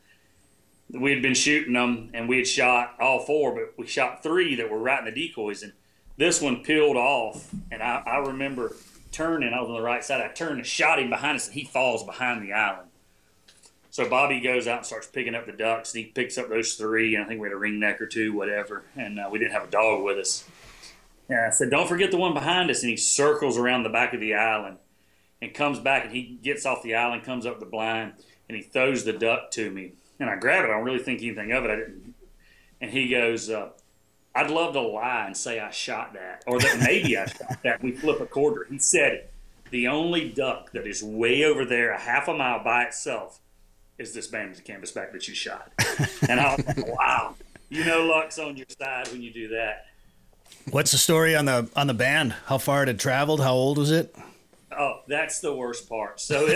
we had been shooting them, and we had shot all 4, but we shot 3 that were right in the decoys, and this one peeled off, and I remember turning. I was on the right side. I turned and shot him behind us, and he falls behind the island. So Bobby goes out and starts picking up the ducks, and he picks up those 3, and I think we had a ringneck or 2, whatever, and we didn't have a dog with us. And I said, don't forget the one behind us, and he circles around the back of the island and comes back, and he gets off the island, comes up the blind, and he throws the duck to me. And I grab it. I don't really think anything of it. I didn't. And he goes, I'd love to lie and say I shot that, or that maybe I shot that. We flip a quarter. He said, the only duck that is way over there, a half a mile by itself, is this banded canvasback that you shot. And I was like, wow, luck's on your side when you do that. What's the story on the band? How far it had traveled? How old was it? Oh, that's the worst part. So,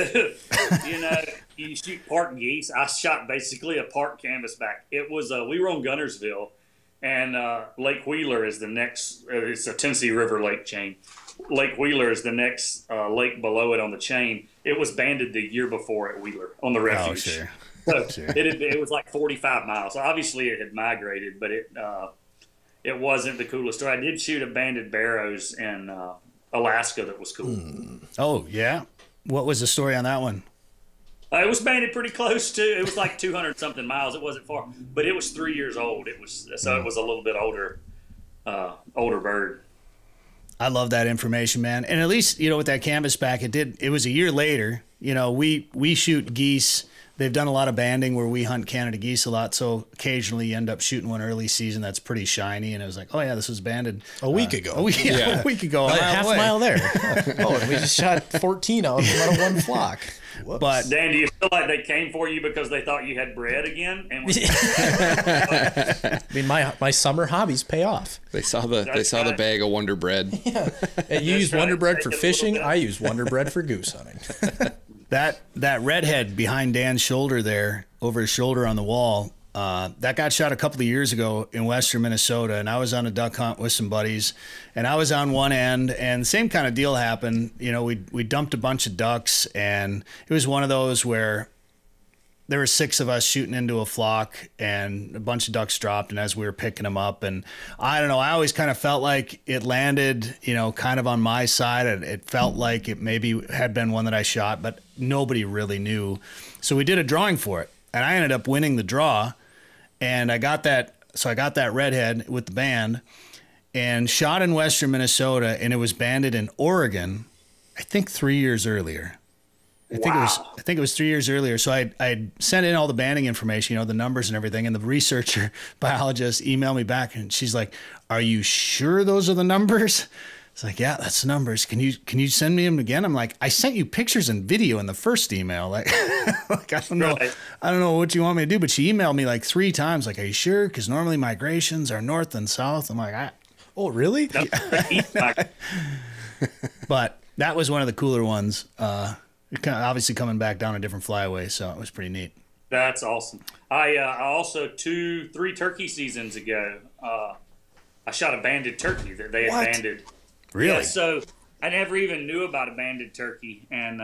you shoot park geese. I shot basically a park canvasback. It was, we were on Gunnersville, and Lake Wheeler is the next, it's a Tennessee River lake chain. Lake Wheeler is the next lake below it on the chain. It was banded the year before at Wheeler on the refuge. Oh, sure. So sure. It was like 45 miles. So obviously it had migrated, but it wasn't the coolest story. I did shoot a banded barrows in Alaska that was cool. Oh, yeah? What was the story on that one? It was banded pretty close to. It was like 200 something miles. It wasn't far, but it was 3 years old. It was a little bit older bird. I love that information, man. And at least, with that canvasback, it was a year later. We shoot geese. They've done a lot of banding where we hunt Canada geese a lot. So occasionally you end up shooting one early season that's pretty shiny. And it was like, oh yeah, this was banded a week ago. A week ago. Half a mile there. And we just shot 14 out of one flock. Whoops. But Dan, do you feel like they came for you because they thought you had bread again? And I mean, my summer hobbies pay off. They saw the bag of Wonder Bread. Yeah. And you use Wonder Bread for fishing. I use Wonder Bread for goose hunting. That redhead behind Dan's shoulder there, over his shoulder on the wall, that got shot a couple of years ago in western Minnesota, and I was on a duck hunt with some buddies, and I was on one end, and the same kind of deal happened. We dumped a bunch of ducks, and it was one of those where there were 6 of us shooting into a flock, and a bunch of ducks dropped, and as we were picking them up, and I don't know, I always kind of felt like it landed, kind of on my side. It felt like it maybe had been one that I shot, but nobody really knew. So we did a drawing for it, and I ended up winning the draw, and I got that redhead with the band, and shot in western Minnesota, and it was banded in Oregon, I think 3 years earlier. I think it was 3 years earlier. So I sent in all the banding information, the numbers and everything, and the researcher biologist emailed me back, and she's like, "Are you sure those are the numbers?" It's like, "Yeah, that's the numbers. Can you send me them again?" I'm like, "I sent you pictures and video in the first email. Like I don't know, I don't know what you want me to do." But she emailed me like 3 times, like, "Are you sure? Because normally migrations are north and south." I'm like, "Oh, really?" But that was one of the cooler ones. Obviously coming back down a different flyaway, so it was pretty neat. That's awesome. I also 3 turkey seasons ago, I shot a banded turkey that they had banded. Really? Yeah, so I never even knew about a banded turkey, and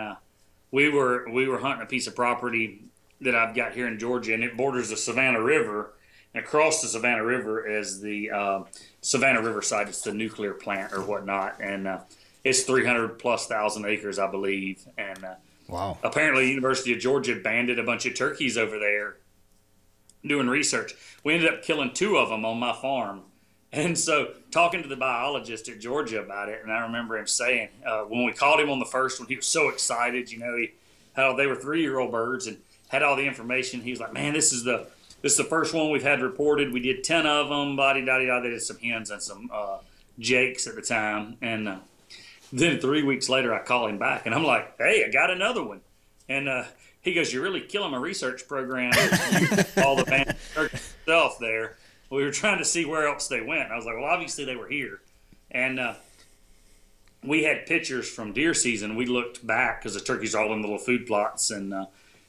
we were hunting a piece of property that I've got here in Georgia, and it borders the Savannah River, and across the Savannah River is the Savannah Riverside. It's the nuclear plant or whatnot, and it's 300,000+ acres, I believe. And wow. Apparently the University of Georgia banded a bunch of turkeys over there doing research. We ended up killing 2 of them on my farm. And so talking to the biologist at Georgia about it, and I remember him saying, when we called him on the first one, he was so excited. You know, they were 3-year-old birds and had all the information. He was like, man, this is the first one we've had reported. We did 10 of them, body-da-da-da. They did some hens and some jakes at the time. And then 3 weeks later, I call him back, and I'm like, hey, I got another one. And he goes, you're really killing my research program. All the band stuff there. We were trying to see where else they went. I was like, well, obviously they were here. And we had pictures from deer season. We looked back because the turkeys are all in little food plots. And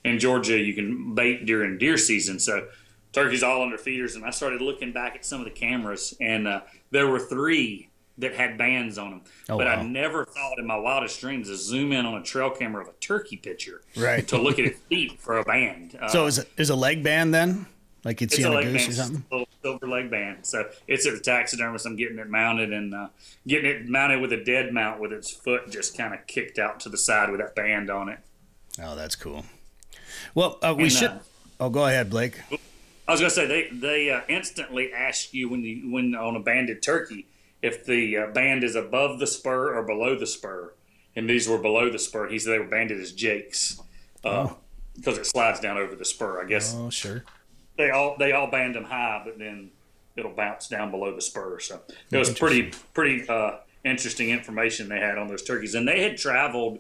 in Georgia, you can bait during deer season. So turkeys all under feeders. And I started looking back at some of the cameras. And there were 3 that had bands on them. Oh, but wow. I never thought in my wildest dreams to zoom in on a trail camera of a turkey picture Right. to look at its feet for a band. So is a leg band then? Like you'd see on a goose or something? It's a little silver leg band. So it's at the taxidermist. I'm getting it mounted and getting it mounted with a dead mount with its foot just kind of kicked out to the side with that band on it. Oh, that's cool. Well, we should. Oh, go ahead, Blake. I was going to say they instantly ask you when on a banded turkey if the band is above the spur or below the spur. And these were below the spur. He said they were banded as jakes because it slides down over the spur, I guess. Oh, sure. They all band them high, but then it'll bounce down below the spur. So it was pretty interesting information they had on those turkeys. And they had traveled,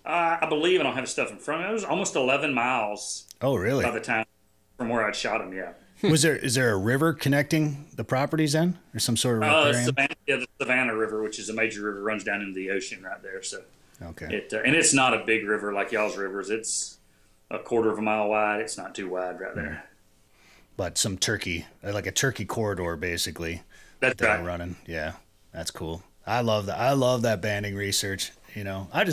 I believe, I don't have the stuff in front of me, it was almost 11 miles. Oh, really? By the time from where I'd shot them, yeah. Is there a river connecting the properties then, or some sort of riparian? The Savannah River, which is a major river, runs down into the ocean right there. So Okay. And it's not a big river like y'all's rivers. It's a quarter of a mile wide. It's not too wide right there. But some turkey, like a turkey corridor, basically. That's that right. they're running. Yeah, that's cool. I love that. I love that banding research. You know, I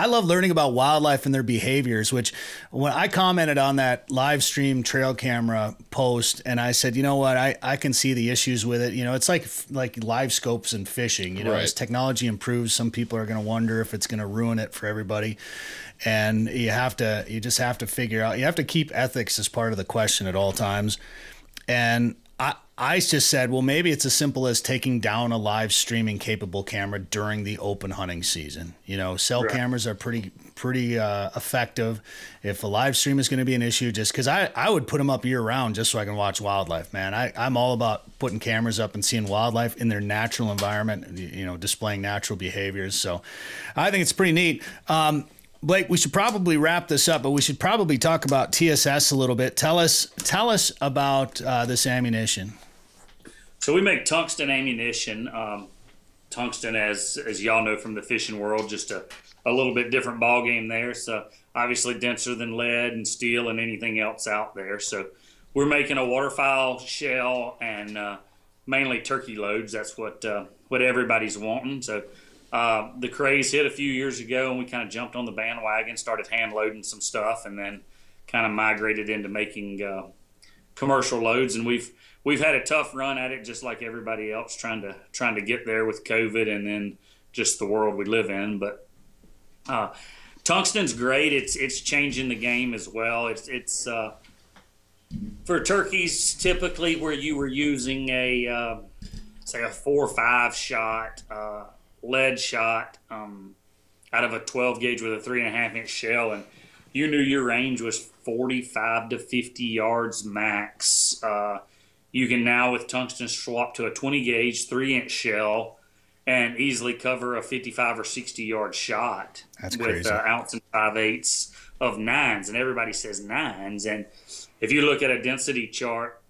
love learning about wildlife and their behaviors, which when I commented on that live stream trail camera post and I said, you know what, I can see the issues with it. You know, it's like live scopes and fishing, you know, as technology improves, some people are going to wonder if it's going to ruin it for everybody. And you just have to figure out, you have to keep ethics as part of the question at all times. And I just said, well, maybe it's as simple as taking down a live streaming capable camera during the open hunting season. You know, cell cameras are pretty effective. If a live stream is going to be an issue, just because I would put them up year round just so I can watch wildlife, man. I'm all about putting cameras up and seeing wildlife in their natural environment, you know, displaying natural behaviors. So I think it's pretty neat. Blake, we should probably wrap this up, but we should probably talk about TSS a little bit. Tell us about this ammunition. So we make tungsten ammunition. Tungsten, as y'all know from the fishing world, just a little bit different ball game there. So obviously denser than lead and steel and anything else out there. So we're making a waterfowl shell and mainly turkey loads. That's what everybody's wanting. So the craze hit a few years ago, and we kind of jumped on the bandwagon, started hand loading some stuff, and then kind of migrated into making commercial loads. And we've had a tough run at it, just like everybody else, trying to get there with COVID and then just the world we live in. But tungsten's great. It's changing the game as well. It's for turkeys typically where you were using a say a 4 or 5 shot lead shot out of a 12 gauge with a 3.5 inch shell, and you knew your range was 45 to 50 yards max. You can now with tungsten swap to a 20 gauge 3-inch shell and easily cover a 55 or 60 yard shot. That's with crazy. Ounce and 5/8 of 9s, and everybody says 9s. And if you look at a density chart,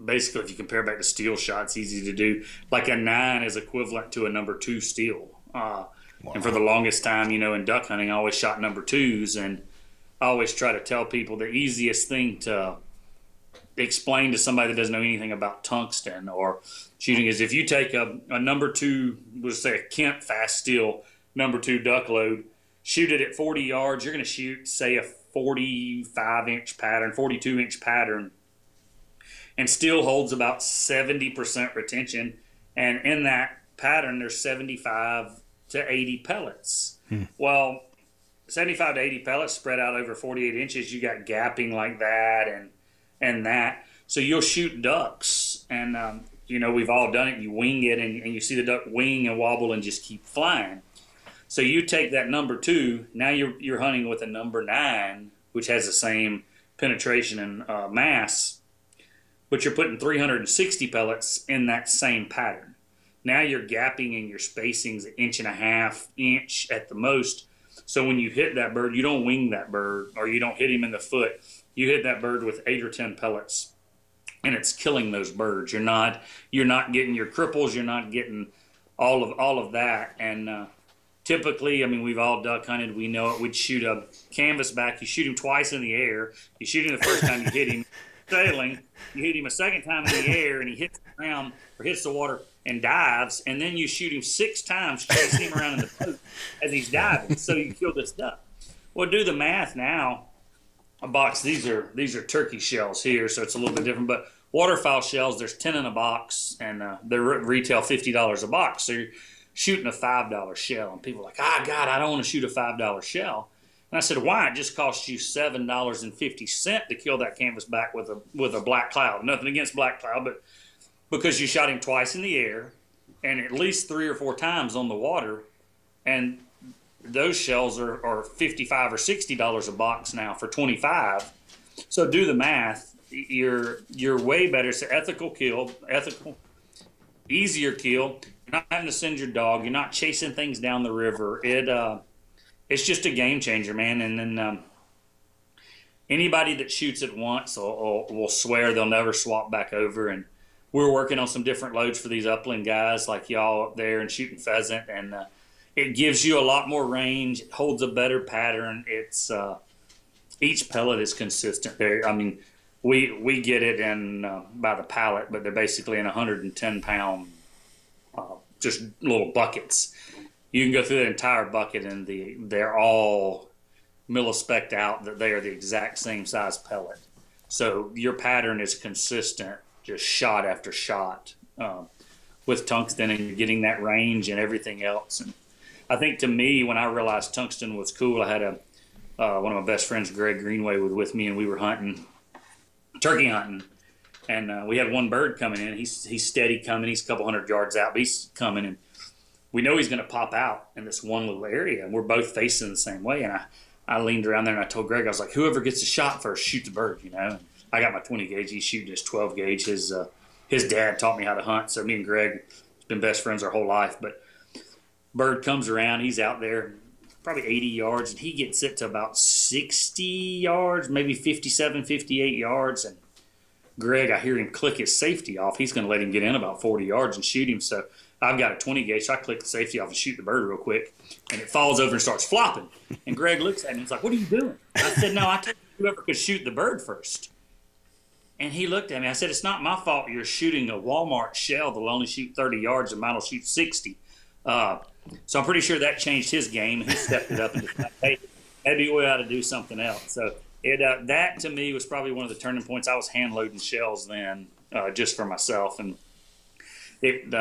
basically if you compare back to steel shots, easy to do. Like a 9 is equivalent to a number 2 steel. Wow. And for the longest time, you know, in duck hunting, I always shot number 2s, and I always try to tell people the easiest thing to explain to somebody that doesn't know anything about tungsten or shooting is if you take a number 2, let's say a Kent fast steel number 2 duck load, shoot it at 40 yards, you're going to shoot, say, a 45-inch pattern, 42-inch pattern, and still holds about 70% retention. And in that pattern, there's 75 to 80 pellets. Well, 75 to 80 pellets spread out over 48 inches, you got gapping like that and that. So you'll shoot ducks And, we've all done it. You wing it and you see the duck wing and wobble and just keep flying. So you take that number 2, now you're hunting with a number 9, which has the same penetration and mass, but you're putting 360 pellets in that same pattern. Now you're gapping and your spacing's 1.5 inch at the most. So when you hit that bird, you don't wing that bird or you don't hit him in the foot. You hit that bird with 8 or 10 pellets, and it's killing those birds. You're not getting your cripples. You're not getting all of that. And typically, I mean, we've all duck hunted. We know it. We'd shoot a canvas back. You shoot him twice in the air. You shoot him the first time you hit him sailing. You hit him a second time in the air, and he hits the ground or hits the water and dives. And then you shoot him 6 times, chasing him around in the boat as he's diving. So you kill this duck. Well, do the math now. A box. These are turkey shells here, so it's a little bit different. But waterfowl shells, there's 10 in a box, and they retail $50 a box. So you're shooting a $5 shell, and people are like, God, I don't want to shoot a $5 shell. And I said, why? It just costs you $7.50 to kill that canvas back with a black cloud. Nothing against black cloud, but because you shot him twice in the air and at least 3 or 4 times on the water, and those shells are $55 or $60 a box now for $25. So do the math. You're way better. It's an ethical kill, easier kill. You're not having to send your dog. You're not chasing things down the river. It's just a game changer, man. And then anybody that shoots it once will swear they'll never swap back over. And we're working on some different loads for these upland guys like y'all up there and shooting pheasant. And it gives you a lot more range. It holds a better pattern. It's each pellet is consistent. I mean, we get it in by the pallet, but they're basically in 110-pound just little buckets. You can go through the entire bucket, and they're all millispecced out that they are the exact same size pellet. So your pattern is consistent, just shot after shot with tungsten, and you're getting that range and everything else. And I think to me, when I realized tungsten was cool, I had one of my best friends, Greg Greenway, was with me, and we were turkey hunting. And we had one bird coming in. He's steady coming. He's a couple hundred yards out, but he's coming, and we know he's going to pop out in this one little area, and we're both facing the same way. And I leaned around there, and I told Greg, I was like, whoever gets a shot first, shoot the bird, And I got my 20 gauge. He's shooting his 12 gauge. His dad taught me how to hunt, so me and Greg have been best friends our whole life. But bird comes around. He's out there probably 80 yards, and he gets it to about 60 yards, maybe 57, 58 yards, and Greg, I hear him click his safety off. He's going to let him get in about 40 yards and shoot him. So I've got a 20 gauge. So I click the safety off and shoot the bird real quick. And it falls over and starts flopping. And Greg looks at me. He's like, what are you doing? I said, no, I told you whoever could shoot the bird first. And he looked at me. I said, it's not my fault you're shooting a Walmart shell that'll only shoot 30 yards and mine will shoot 60. So I'm pretty sure that changed his game. He stepped it up and just like, hey, maybe we ought to do something else. So that to me was probably one of the turning points. I was hand loading shells then just for myself, and it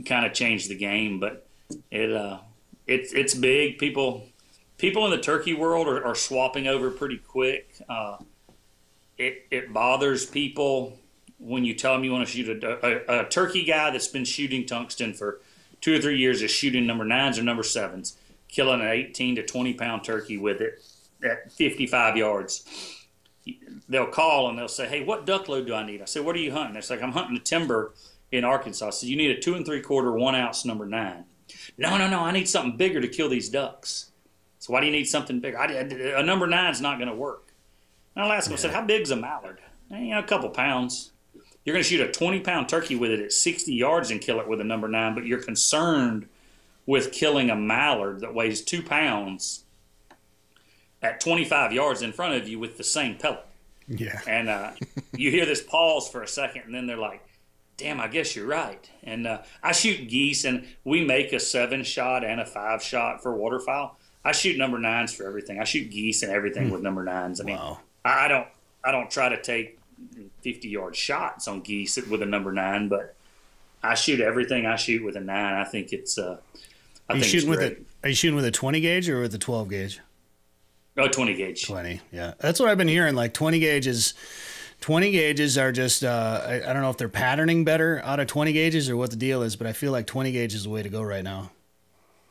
kind of changed the game. But it's big. People in the turkey world are swapping over pretty quick. It bothers people when you tell them you want to shoot a turkey guy that's been shooting tungsten for 2 or 3 years is shooting number 9s or number 7s, killing an 18 to 20 pound turkey with it at 55 yards. They'll call and they'll say, hey, what duck load do I need? I said, what are you hunting? It's like, I'm hunting a timber in Arkansas. I said, you need a 2 3/4 1 ounce number 9. No, I need something bigger to kill these ducks. So why do you need something bigger? A number 9 is not going to work. And I'll ask them, I said, how big's a mallard? A couple pounds. You're going to shoot a 20-pound turkey with it at 60 yards and kill it with a number 9, but you're concerned with killing a mallard that weighs 2 pounds at 25 yards in front of you with the same pellet. Yeah. And you hear this pause for a second, and then they're like, damn, I guess you're right. And I shoot geese, and we make a 7-shot and a 5-shot for waterfowl. I shoot number 9s for everything. I shoot geese and everything with number 9s. I mean, wow. I don't try to take 50-yard shots on geese with a number 9, but I shoot everything I shoot with a 9. I think it's Are you shooting with a 20 gauge or with a 12 gauge? Oh, 20 gauge. 20, yeah. That's what I've been hearing. Like 20 gauge is 20 gauges are just, I don't know if they're patterning better out of 20 gauges or what the deal is, but I feel like 20 gauge is the way to go right now.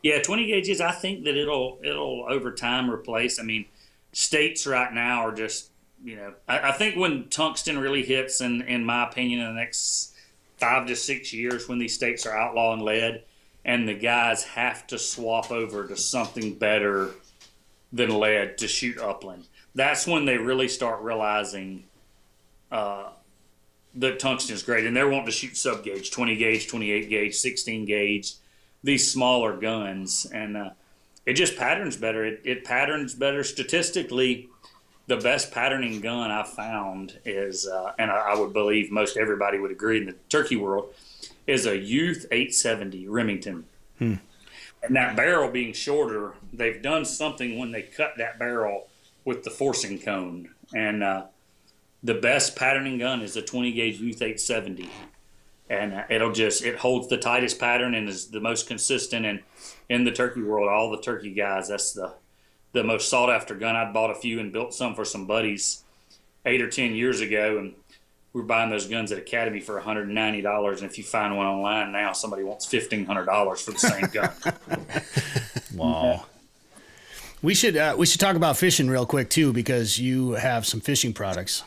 Yeah, 20 gauges, I think that it'll over time replace. I mean, states right now are just, I think when tungsten really hits, in my opinion, in the next 5 to 6 years, when these states are outlawing lead and the guys have to swap over to something better than lead to shoot upland, that's when they really start realizing that tungsten is great. And they're wanting to shoot sub gauge, 20 gauge, 28 gauge, 16 gauge, these smaller guns. And it just patterns better. It patterns better statistically. The best patterning gun I've found is, and I would believe most everybody would agree in the turkey world, is a Youth 870 Remington. And that barrel being shorter, they've done something when they cut that barrel with the forcing cone. And the best patterning gun is a 20 gauge Youth 870. And it holds the tightest pattern and is the most consistent. And in the turkey world, all the turkey guys, that's the most sought after gun. I'd bought a few and built some for some buddies 8 or 10 years ago, and we were buying those guns at Academy for $190. And if you find one online now, somebody wants $1,500 for the same gun. Wow. We should talk about fishing real quick too, because you have some fishing products.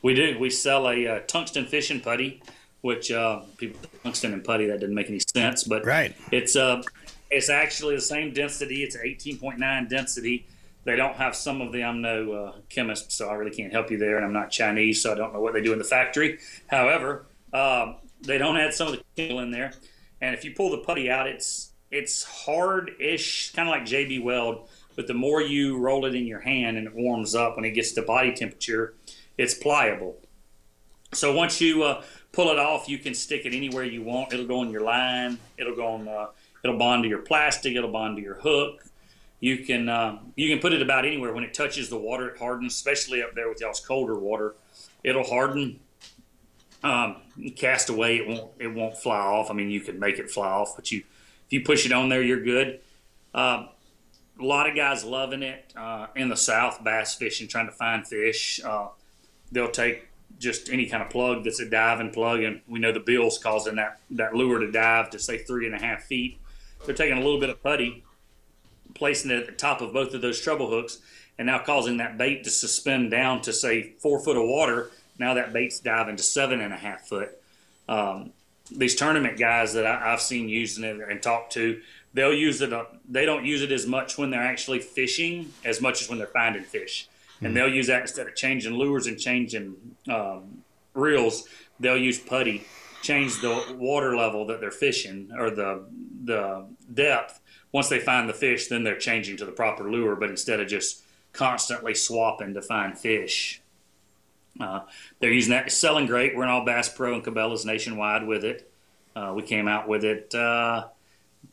We do. We sell a tungsten fishing putty, which people tungsten and putty, that didn't make any sense, but right. It's actually the same density. It's 18.9 density. They don't have some of the, I'm no chemist, so I really can't help you there, and I'm not Chinese, so I don't know what they do in the factory. However, they don't add some of the chemical in there, and if you pull the putty out, it's hard-ish, kind of like JB Weld, but the more you roll it in your hand and it warms up, when it gets to body temperature, it's pliable. So once you pull it off, you can stick it anywhere you want. It'll go on your line. It'll go on. It'll bond to your plastic. It'll bond to your hook. You can put it about anywhere. When it touches the water, it hardens. Especially up there with y'all's colder water, it'll harden. Cast away, it won't fly off. I mean, you can make it fly off, but if you push it on there, you're good. A lot of guys loving it in the South, bass fishing, trying to find fish. They'll take just any kind of plug that's a diving plug, and we know the bill's causing that lure to dive to say 3.5 feet. They're taking a little bit of putty, placing it at the top of both of those treble hooks, and now causing that bait to suspend down to say 4 foot of water. Now that bait's diving to 7.5 foot. These tournament guys that I've seen using it and talked to, they'll use it. They don't use it as much when they're actually fishing as much as when they're finding fish. And they'll use that instead of changing lures and changing reels. They'll use putty, change the water level that they're fishing or the depth. Once they find the fish, then they're changing to the proper lure. But instead of just constantly swapping to find fish, they're using that. It's selling great. We're in all Bass Pro and Cabela's nationwide with it. We came out with it. I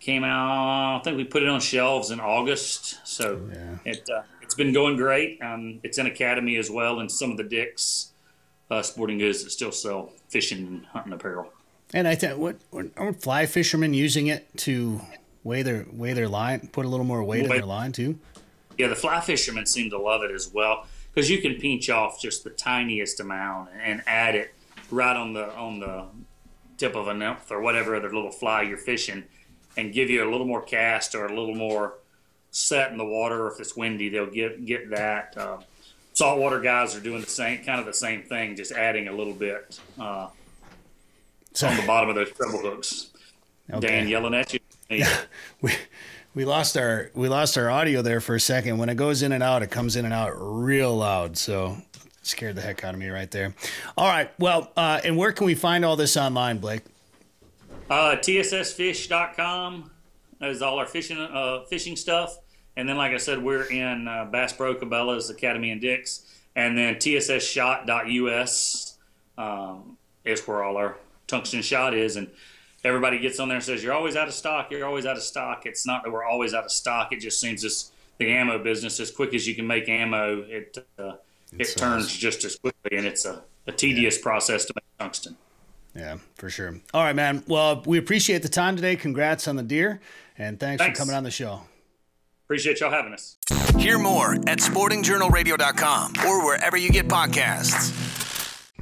think we put it on shelves in August. So it's been going great. It's in Academy as well, and some of the Dick's sporting goods that still sell fishing and hunting apparel. And I think aren't fly fishermen using it to weigh their line, put a little more weight in their line too? Yeah, the fly fishermen seem to love it as well, because you can pinch off just the tiniest amount and add it right on the tip of a nymph or whatever other little fly you're fishing, and give you a little more cast or a little more set in the water. If it's windy, they'll get that. Saltwater guys are doing the same thing, just adding a little bit on the bottom of those treble hooks. Okay. Dan yelling at you. Yeah. We lost our audio there for a second. When it goes in and out, it comes in and out real loud. So it scared the heck out of me right there. All right. Well, and where can we find all this online, Blake? TSSFish.com is all our fishing stuff. And then, like I said, we're in Bass Pro, Cabela's, Academy, and Dick's. And then TSSShot.us is where all our tungsten shot is. And everybody gets on there and says, you're always out of stock. You're always out of stock. It's not that we're always out of stock. It just seems the ammo business, as quick as you can make ammo, it turns just as quickly. And it's a tedious process to make tungsten. Yeah, for sure. All right, man. Well, we appreciate the time today. Congrats on the deer. And thanks for coming on the show. Appreciate y'all having us. Hear more at sportingjournalradio.com or wherever you get podcasts.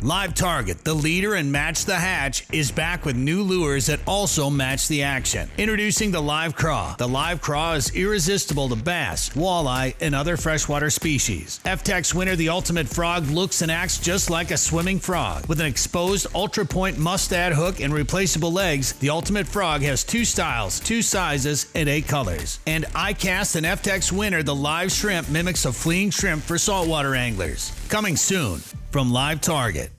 Live Target, the leader in Match the Hatch, is back with new lures that also match the action. Introducing the Live Craw. The Live Craw is irresistible to bass, walleye, and other freshwater species. FTech's winner, the Ultimate Frog, looks and acts just like a swimming frog. With an exposed ultra-point mustad hook and replaceable legs, the Ultimate Frog has 2 styles, 2 sizes, and 8 colors. And iCast and FTech's winner, the Live Shrimp, mimics a fleeing shrimp for saltwater anglers. Coming soon from Live Target.